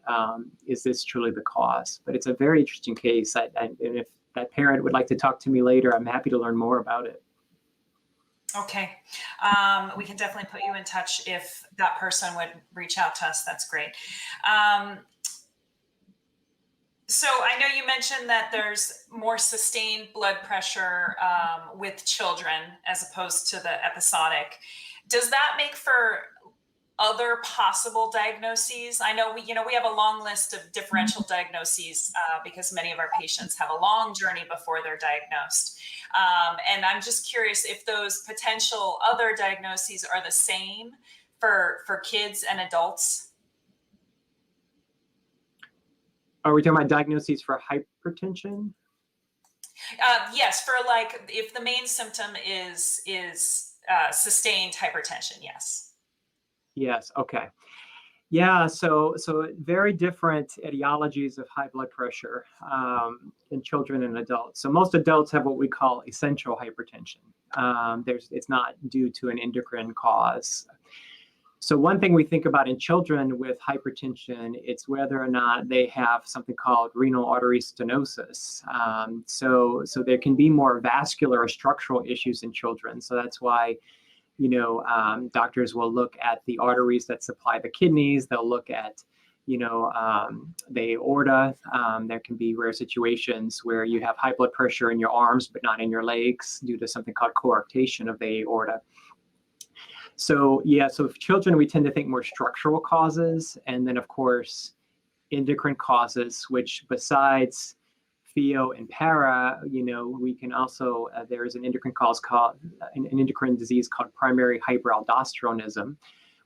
is this truly the cause? But it's a very interesting case. And if that parent would like to talk to me later, I'm happy to learn more about it. Okay. We can definitely put you in touch if that person would reach out to us. That's great. So I know you mentioned that there's more sustained blood pressure with children as opposed to the episodic. Does that make for other possible diagnoses? I know we have a long list of differential diagnoses because many of our patients have a long journey before they're diagnosed. And I'm just curious if those potential other diagnoses are the same for kids and adults. Are we talking about diagnoses for hypertension? Yes, for if the main symptom is sustained hypertension, yes. Yes, okay. Yeah, so very different etiologies of high blood pressure in children and adults. So most adults have what we call essential hypertension. It's not due to an endocrine cause. So one thing we think about in children with hypertension, it's whether or not they have something called renal artery stenosis. So there can be more vascular or structural issues in children. So that's why, doctors will look at the arteries that supply the kidneys. They'll look at, the aorta. There can be rare situations where you have high blood pressure in your arms, but not in your legs due to something called coarctation of the aorta. So for children, we tend to think more structural causes, and then of course, endocrine causes, which besides Pheo and Para, we can also, there is an endocrine cause called, an endocrine disease called primary hyperaldosteronism,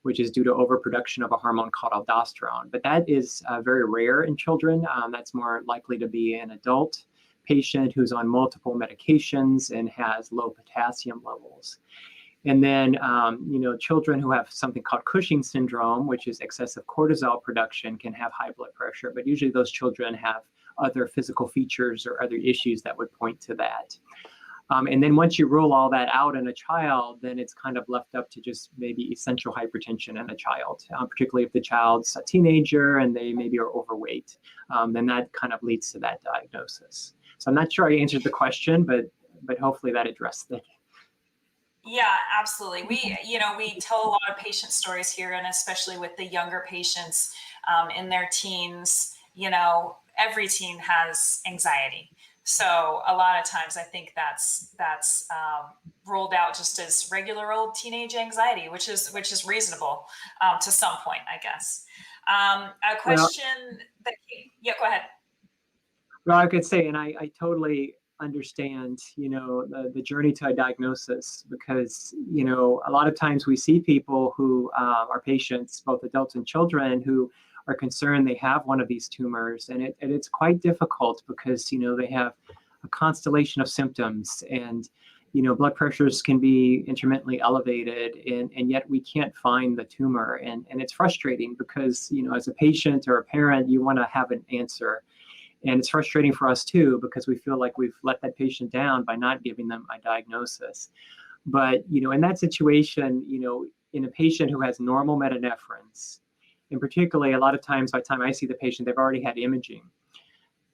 which is due to overproduction of a hormone called aldosterone. But that is very rare in children. That's more likely to be an adult patient who's on multiple medications and has low potassium levels. And then, children who have something called Cushing syndrome, which is excessive cortisol production, can have high blood pressure. But usually those children have other physical features or other issues that would point to that. And then once you rule all that out in a child, then it's kind of left up to just maybe essential hypertension in a child, particularly if the child's a teenager and they maybe are overweight. Then that kind of leads to that diagnosis. So I'm not sure I answered the question, but hopefully that addressed it. Yeah, absolutely. We tell a lot of patient stories here, and especially with the younger patients in their teens, every teen has anxiety. So a lot of times I think that's rolled out just as regular old teenage anxiety, which is reasonable to some point, I guess. A question yeah, go ahead. Well, I could say, and I totally understand, the journey to a diagnosis, because, a lot of times we see people who are patients, both adults and children, who are concerned they have one of these tumors, and it's quite difficult because, they have a constellation of symptoms, and, blood pressures can be intermittently elevated, and yet we can't find the tumor. And it's frustrating because, as a patient or a parent, you want to have an answer. And it's frustrating for us too, because we feel like we've let that patient down by not giving them a diagnosis. But, in that situation, in a patient who has normal metanephrines, and particularly a lot of times by the time I see the patient, they've already had imaging,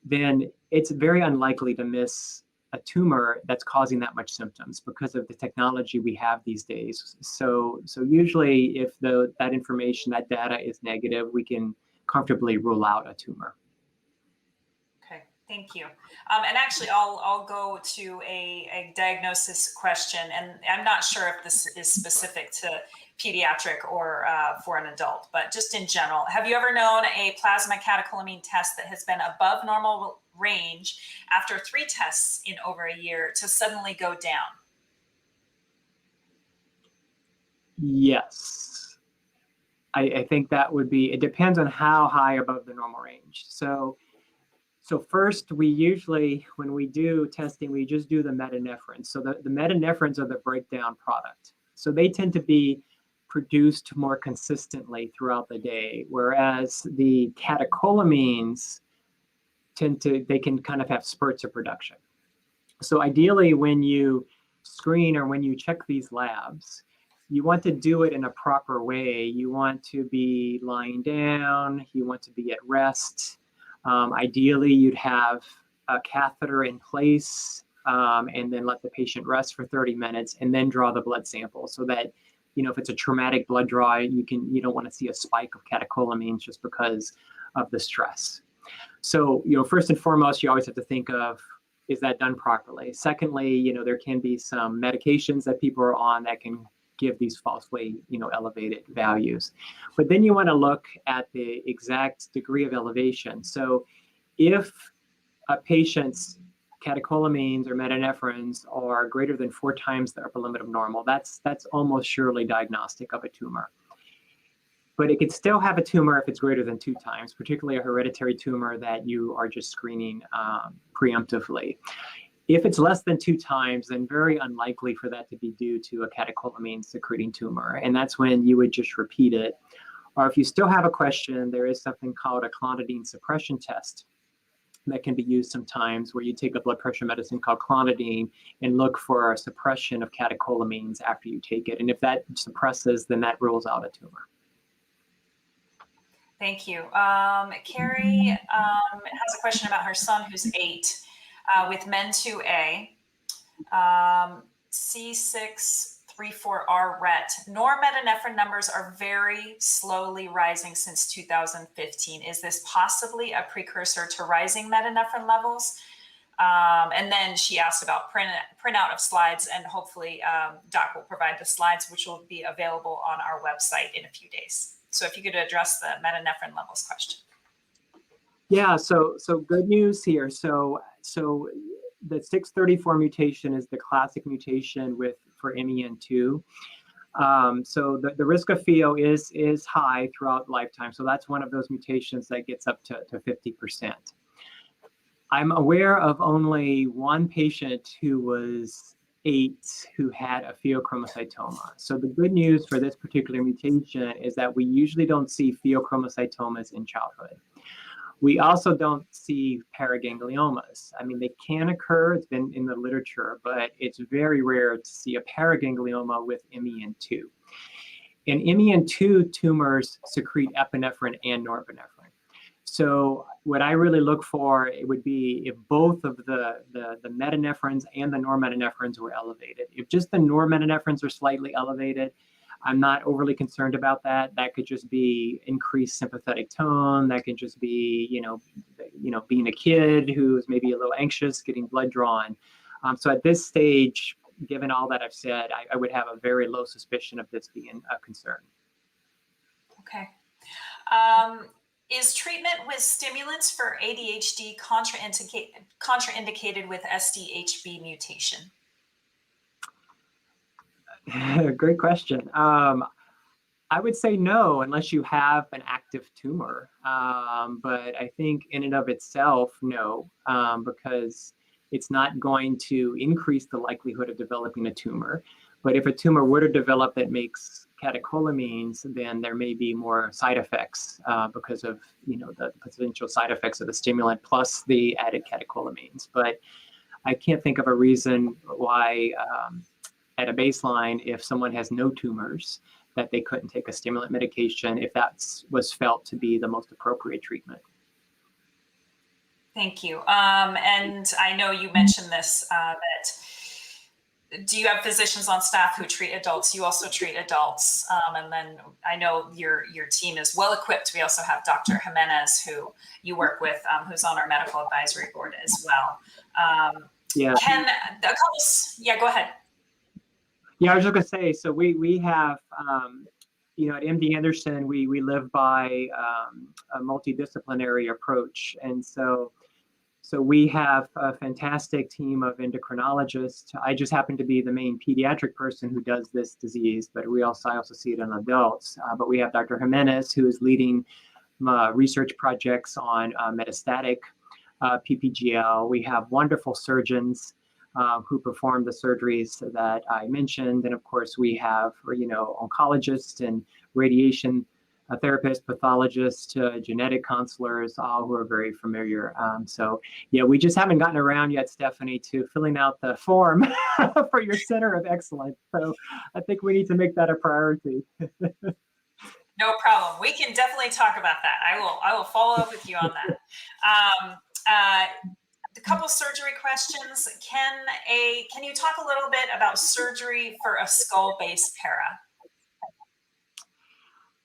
then it's very unlikely to miss a tumor that's causing that much symptoms because of the technology we have these days. So usually if that information, that data is negative, we can comfortably rule out a tumor. Okay, thank you. And actually, I'll go to a diagnosis question, and I'm not sure if this is specific to pediatric or for an adult, but just in general, have you ever known a plasma catecholamine test that has been above normal range after 3 tests in over a year to suddenly go down? Yes. I think that would be, it depends on how high above the normal range. So first, we usually, when we do testing, we just do the metanephrines. So the metanephrines are the breakdown product. So they tend to be produced more consistently throughout the day, whereas the catecholamines they can kind of have spurts of production. So ideally, when you screen or when you check these labs, you want to do it in a proper way. You want to be lying down, you want to be at rest. Ideally, you'd have a catheter in place and then let the patient rest for 30 minutes and then draw the blood sample so that, if it's a traumatic blood draw, you don't want to see a spike of catecholamines just because of the stress. So, first and foremost, you always have to think of, is that done properly? Secondly, there can be some medications that people are on that can give these falsely, elevated values. But then you want to look at the exact degree of elevation. So if a patient's catecholamines or metanephrines are greater than 4 times the upper limit of normal, that's almost surely diagnostic of a tumor. But it could still have a tumor if it's greater than 2 times, particularly a hereditary tumor that you are just screening preemptively. If it's less than 2 times, then very unlikely for that to be due to a catecholamine secreting tumor. And that's when you would just repeat it. Or if you still have a question, there is something called a clonidine suppression test that can be used sometimes, where you take a blood pressure medicine called clonidine and look for a suppression of catecholamines after you take it. And if that suppresses, then that rules out a tumor. Thank you. Carrie has a question about her son who's 8 with MEN2A, C634R RET. Norepinephrine numbers are very slowly rising since 2015. Is this possibly a precursor to rising metanephrine levels? And then she asked about printout of slides, and hopefully Doc will provide the slides, which will be available on our website in a few days. So if you could address the metanephrine levels question. Yeah, so good news here. So the 634 mutation is the classic mutation for MEN2. So the risk of Pheo is high throughout lifetime. So that's one of those mutations that gets up to 50%. I'm aware of only one patient who was 8 who had a pheochromocytoma. So the good news for this particular mutation is that we usually don't see pheochromocytomas in childhood. We also don't see paragangliomas. I mean, they can occur, it's been in the literature, but it's very rare to see a paraganglioma with MEN2. And MEN2 tumors secrete epinephrine and norepinephrine. So what I really look for, it would be if both of the metanephrines and the norepinephrines were elevated. If just the norepinephrines are slightly elevated, I'm not overly concerned about that. That could just be increased sympathetic tone. That could just be, being a kid who's maybe a little anxious, getting blood drawn. So at this stage, given all that I've said, I would have a very low suspicion of this being a concern. Okay. Is treatment with stimulants for ADHD contraindicated with Sdhb mutation? Great question. I would say no, unless you have an active tumor. But I think in and of itself, no, because it's not going to increase the likelihood of developing a tumor. But if a tumor were to develop that makes catecholamines, then there may be more side effects because of the potential side effects of the stimulant plus the added catecholamines. But I can't think of a reason why at a baseline, if someone has no tumors, that they couldn't take a stimulant medication if that was felt to be the most appropriate treatment. Thank you. And I know you mentioned this, that do you have physicians on staff who treat adults? You also treat adults. And then I know your team is well equipped. We also have Dr. Jimenez, who you work with, who's on our medical advisory board as well. Yeah. Go ahead. Yeah, I was just gonna say, so we have, at MD Anderson, we live by a multidisciplinary approach. And so we have a fantastic team of endocrinologists. I just happen to be the main pediatric person who does this disease, but I also see it in adults. But we have Dr. Jimenez, who is leading research projects on metastatic Ppgl. We have wonderful surgeons who perform the surgeries that I mentioned. And of course, we have, oncologists and radiation therapists, pathologists, genetic counselors, all who are very familiar. So yeah, we just haven't gotten around yet, Stephanie, to filling out the form for your Center of Excellence. So I think we need to make that a priority. No problem. We can definitely talk about that. I will follow up with you on that. A couple surgery questions. Can you talk a little bit about surgery for a skull-based para?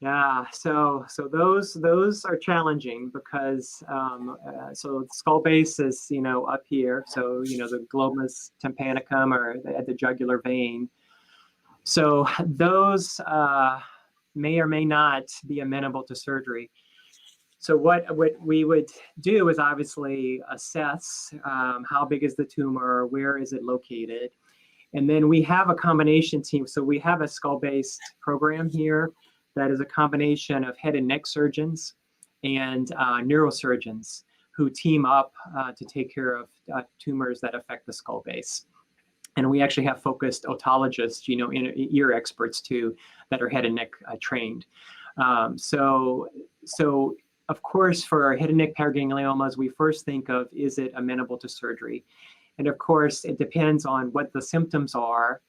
Yeah, so those are challenging because so skull base is up here, so the glomus tympanicum or at the jugular vein. So those may or may not be amenable to surgery. So what we would do is obviously assess how big is the tumor, where is it located, and then we have a combination team. So we have a skull-based program here that is a combination of head and neck surgeons and neurosurgeons who team up to take care of tumors that affect the skull base. And we actually have focused otologists, ear experts too, that are head and neck trained. So of course, for our head and neck paragangliomas, we first think of, is it amenable to surgery? And of course, it depends on what the symptoms are.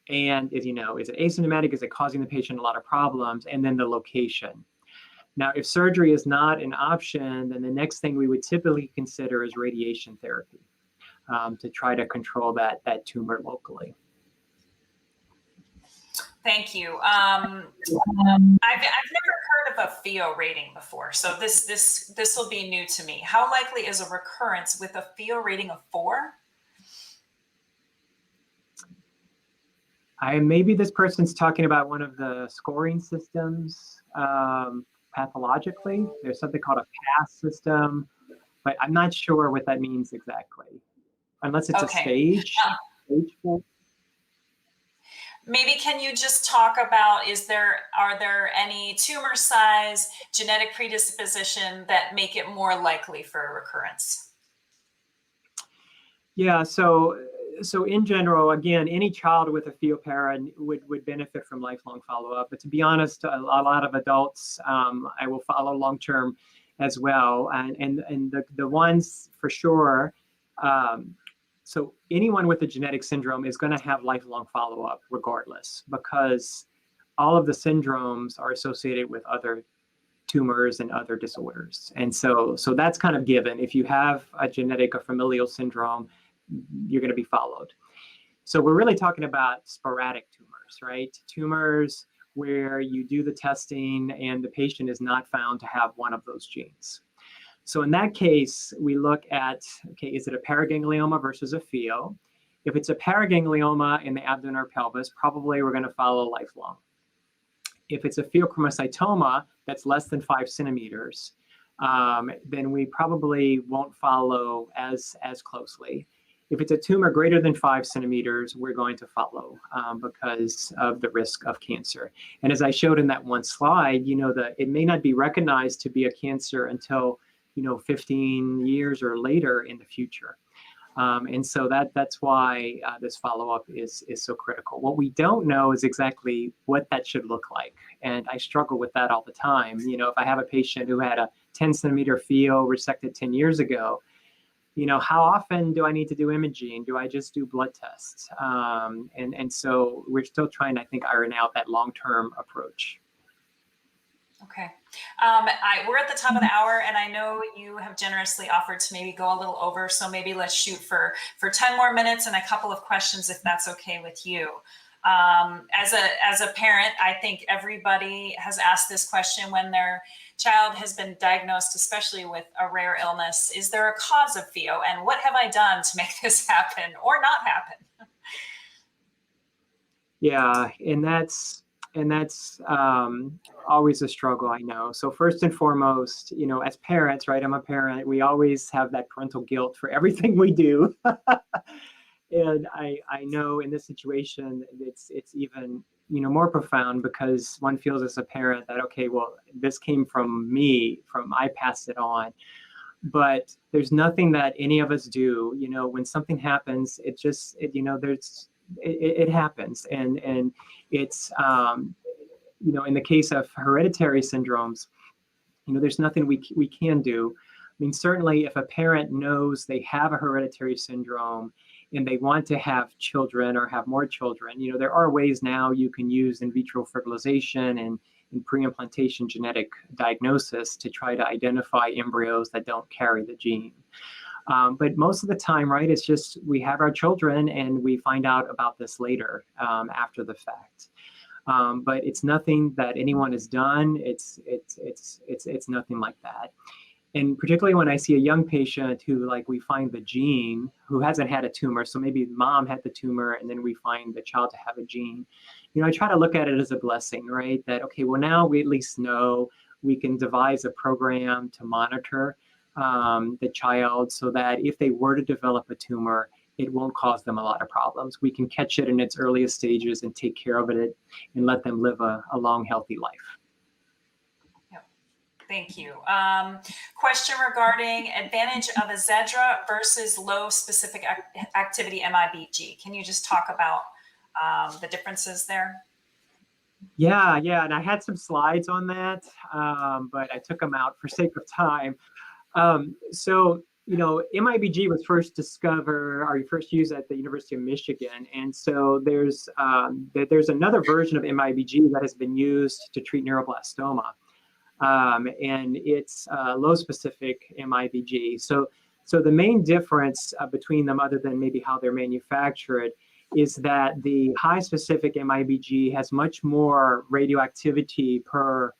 And is it asymptomatic? Is it causing the patient a lot of problems? And then the location. Now, if surgery is not an option, then the next thing we would typically consider is radiation therapy to try to control that tumor locally. Thank you. I've never heard of a Pheo rating before, so this will be new to me. How likely is a recurrence with a Pheo rating of 4? Maybe this person's talking about one of the scoring systems pathologically. There's something called a PASS system, but I'm not sure what that means exactly, unless it's a stage. Maybe can you just talk about, are there any tumor size, genetic predisposition that make it more likely for a recurrence? Yeah, so in general, again, any child with a Pheo para would benefit from lifelong follow-up. But to be honest, a lot of adults I will follow long-term as well. And the ones for sure, so anyone with a genetic syndrome is going to have lifelong follow-up regardless, because all of the syndromes are associated with other tumors and other disorders. And so that's kind of given. If you have a genetic or familial syndrome, you're going to be followed. So we're really talking about sporadic tumors, right? Tumors where you do the testing and the patient is not found to have one of those genes. So in that case, we look at, okay, is it a paraganglioma versus a Pheo? If it's a paraganglioma in the abdomen or pelvis, probably we're going to follow lifelong. If it's a pheochromocytoma that's less than 5 centimeters, then we probably won't follow as closely. If it's a tumor greater than 5 centimeters, we're going to follow because of the risk of cancer. And as I showed in that one slide, it may not be recognized to be a cancer until 15 years or later in the future. And so that's why this follow-up is so critical. What we don't know is exactly what that should look like. And I struggle with that all the time. If I have a patient who had a 10-centimeter Pheo resected 10 years ago, how often do I need to do imaging? Do I just do blood tests? And so we're still trying to, I think, iron out that long-term approach. Okay. We're at the top of the hour, and I know you have generously offered to maybe go a little over, so maybe let's shoot for 10 more minutes and a couple of questions, if that's okay with you. As a parent, I think everybody has asked this question when their child has been diagnosed, especially with a rare illness. Is there a cause of Pheo, and what have I done to make this happen or not happen? Yeah, and that's always a struggle, I know. So first and foremost, as parents, right? I'm a parent. We always have that parental guilt for everything we do. And I know in this situation, it's even more profound, because one feels as a parent that, okay, well, this came from me, I passed it on. But there's nothing that any of us do. When something happens, it happens, and it's in the case of hereditary syndromes, there's nothing we can do. I mean, certainly if a parent knows they have a hereditary syndrome and they want to have children or have more children, there are ways now you can use in vitro fertilization and pre-implantation genetic diagnosis to try to identify embryos that don't carry the gene. But most of the time, right, it's just we have our children and we find out about this later after the fact. But it's nothing that anyone has done. It's nothing like that. And particularly when I see a young patient who, we find the gene, who hasn't had a tumor, so maybe mom had the tumor and then we find the child to have a gene, I try to look at it as a blessing, right? That, okay, well, now we at least know we can devise a program to monitor the child so that if they were to develop a tumor, it won't cause them a lot of problems. We can catch it in its earliest stages and take care of it and let them live a long, healthy life. Thank you. Question regarding advantage of Azedra versus low specific activity MIBG. Can you just talk about the differences there? Yeah, and I had some slides on that, but I took them out for sake of time. So MIBG was first used at the University of Michigan, and so there's another version of MIBG that has been used to treat neuroblastoma. And it's low specific MIBG. So the main difference between them, other than maybe how they're manufactured, is that the high specific MIBG has much more radioactivity per,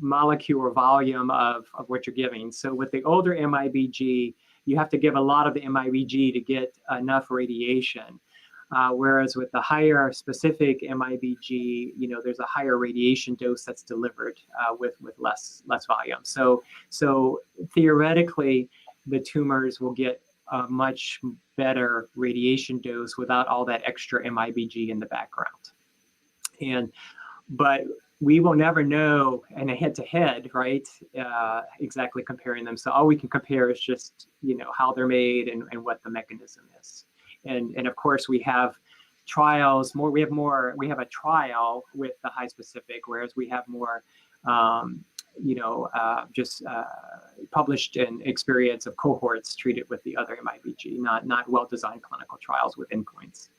molecule or volume of what you're giving. So with the older MIBG, you have to give a lot of the MIBG to get enough radiation. Whereas with the higher specific MIBG, there's a higher radiation dose that's delivered with less volume. So theoretically, the tumors will get a much better radiation dose without all that extra MIBG in the background. But we will never know in a head-to-head, right, exactly comparing them. So all we can compare is just, how they're made and what the mechanism is. And of course, we have trials. We have a trial with the high specific, whereas we have more, just published and experience of cohorts treated with the other MIBG, not well-designed clinical trials with endpoints.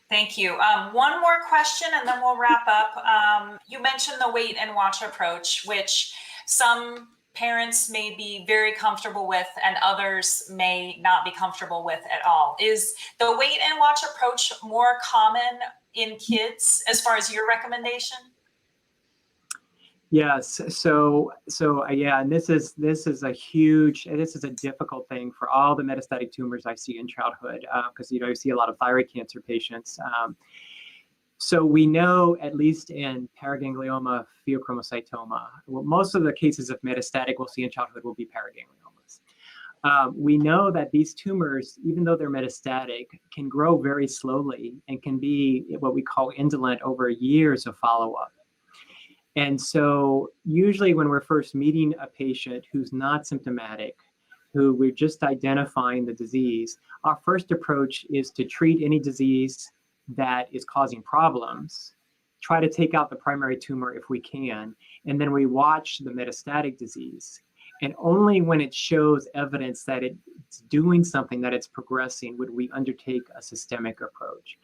Thank you. One more question, and then we'll wrap up. You mentioned the wait and watch approach, which some parents may be very comfortable with and others may not be comfortable with at all. Is the wait and watch approach more common in kids as far as your recommendation? Yes. Yeah, and this is a difficult thing for all the metastatic tumors I see in childhood, because I see a lot of thyroid cancer patients. So we know, at least in paraganglioma, pheochromocytoma, well, most of the cases of metastatic we'll see in childhood will be paragangliomas. We know that these tumors, even though they're metastatic, can grow very slowly and can be what we call indolent over years of follow-up. And so usually when we're first meeting a patient who's not symptomatic, who we're just identifying the disease, our first approach is to treat any disease that is causing problems, try to take out the primary tumor if we can, and then we watch the metastatic disease. And only when it shows evidence that it's doing something, that it's progressing, would we undertake a systemic approach.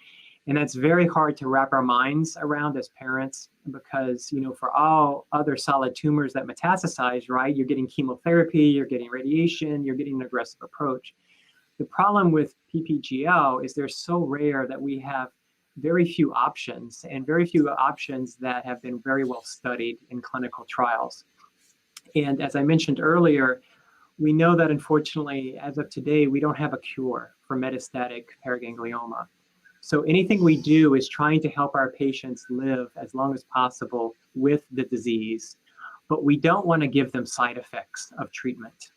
And that's very hard to wrap our minds around as parents, because, for all other solid tumors that metastasize, right, you're getting chemotherapy, you're getting radiation, you're getting an aggressive approach. The problem with PPGL is they're so rare that we have very few options, and very few options that have been very well studied in clinical trials. And as I mentioned earlier, we know that unfortunately, as of today, we don't have a cure for metastatic paraganglioma. So anything we do is trying to help our patients live as long as possible with the disease, but we don't want to give them side effects of treatment.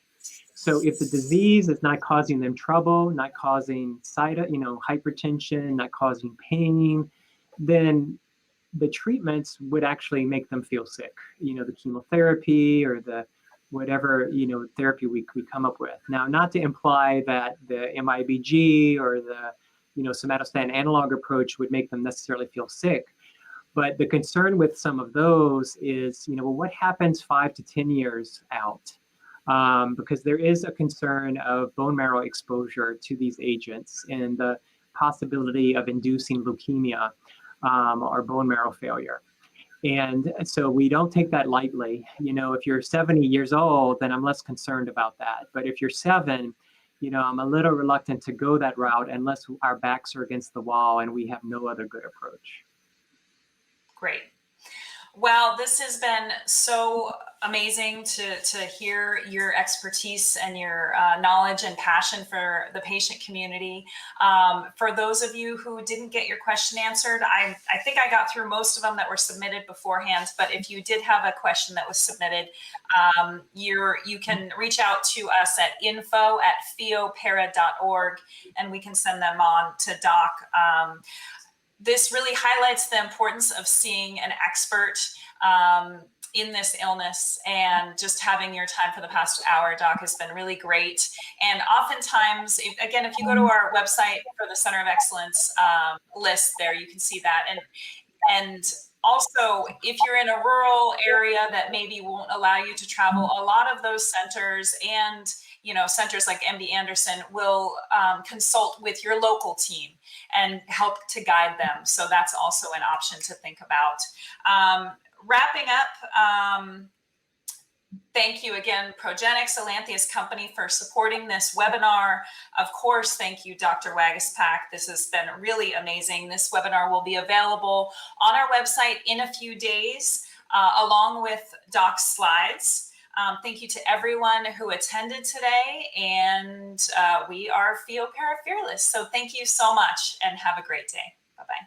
So if the disease is not causing them trouble, not causing hypertension, not causing pain, then the treatments would actually make them feel sick. The chemotherapy or the whatever therapy we come up with. Now, not to imply that the MIBG or the somatostatin analog approach would make them necessarily feel sick, but the concern with some of those is, well, what happens 5 to 10 years out? Because there is a concern of bone marrow exposure to these agents and the possibility of inducing leukemia or bone marrow failure. And so we don't take that lightly. If you're 70 years old, then I'm less concerned about that. But if you're 7, I'm a little reluctant to go that route unless our backs are against the wall and we have no other good approach. Great. Well, this has been so amazing to hear your expertise and your knowledge and passion for the patient community. For those of you who didn't get your question answered, I think I got through most of them that were submitted beforehand, but if you did have a question that was submitted, you can reach out to us at info@pheopara.org, and we can send them on to Doc. This really highlights the importance of seeing an expert in this illness, and just having your time for the past hour, Doc, has been really great. And oftentimes, if you go to our website for the Center of Excellence list there, you can see that. And also, if you're in a rural area that maybe won't allow you to travel, a lot of those centers and centers like MD Anderson will consult with your local team and help to guide them. So that's also an option to think about. Wrapping up, thank you again, Progenics, a Lantheus Company, for supporting this webinar. Of course, thank you, Dr. Wagaspak. This has been really amazing. This webinar will be available on our website in a few days, along with Doc's slides. Thank you to everyone who attended today, and we are Pheo Para Fearless. So thank you so much, and have a great day. Bye-bye.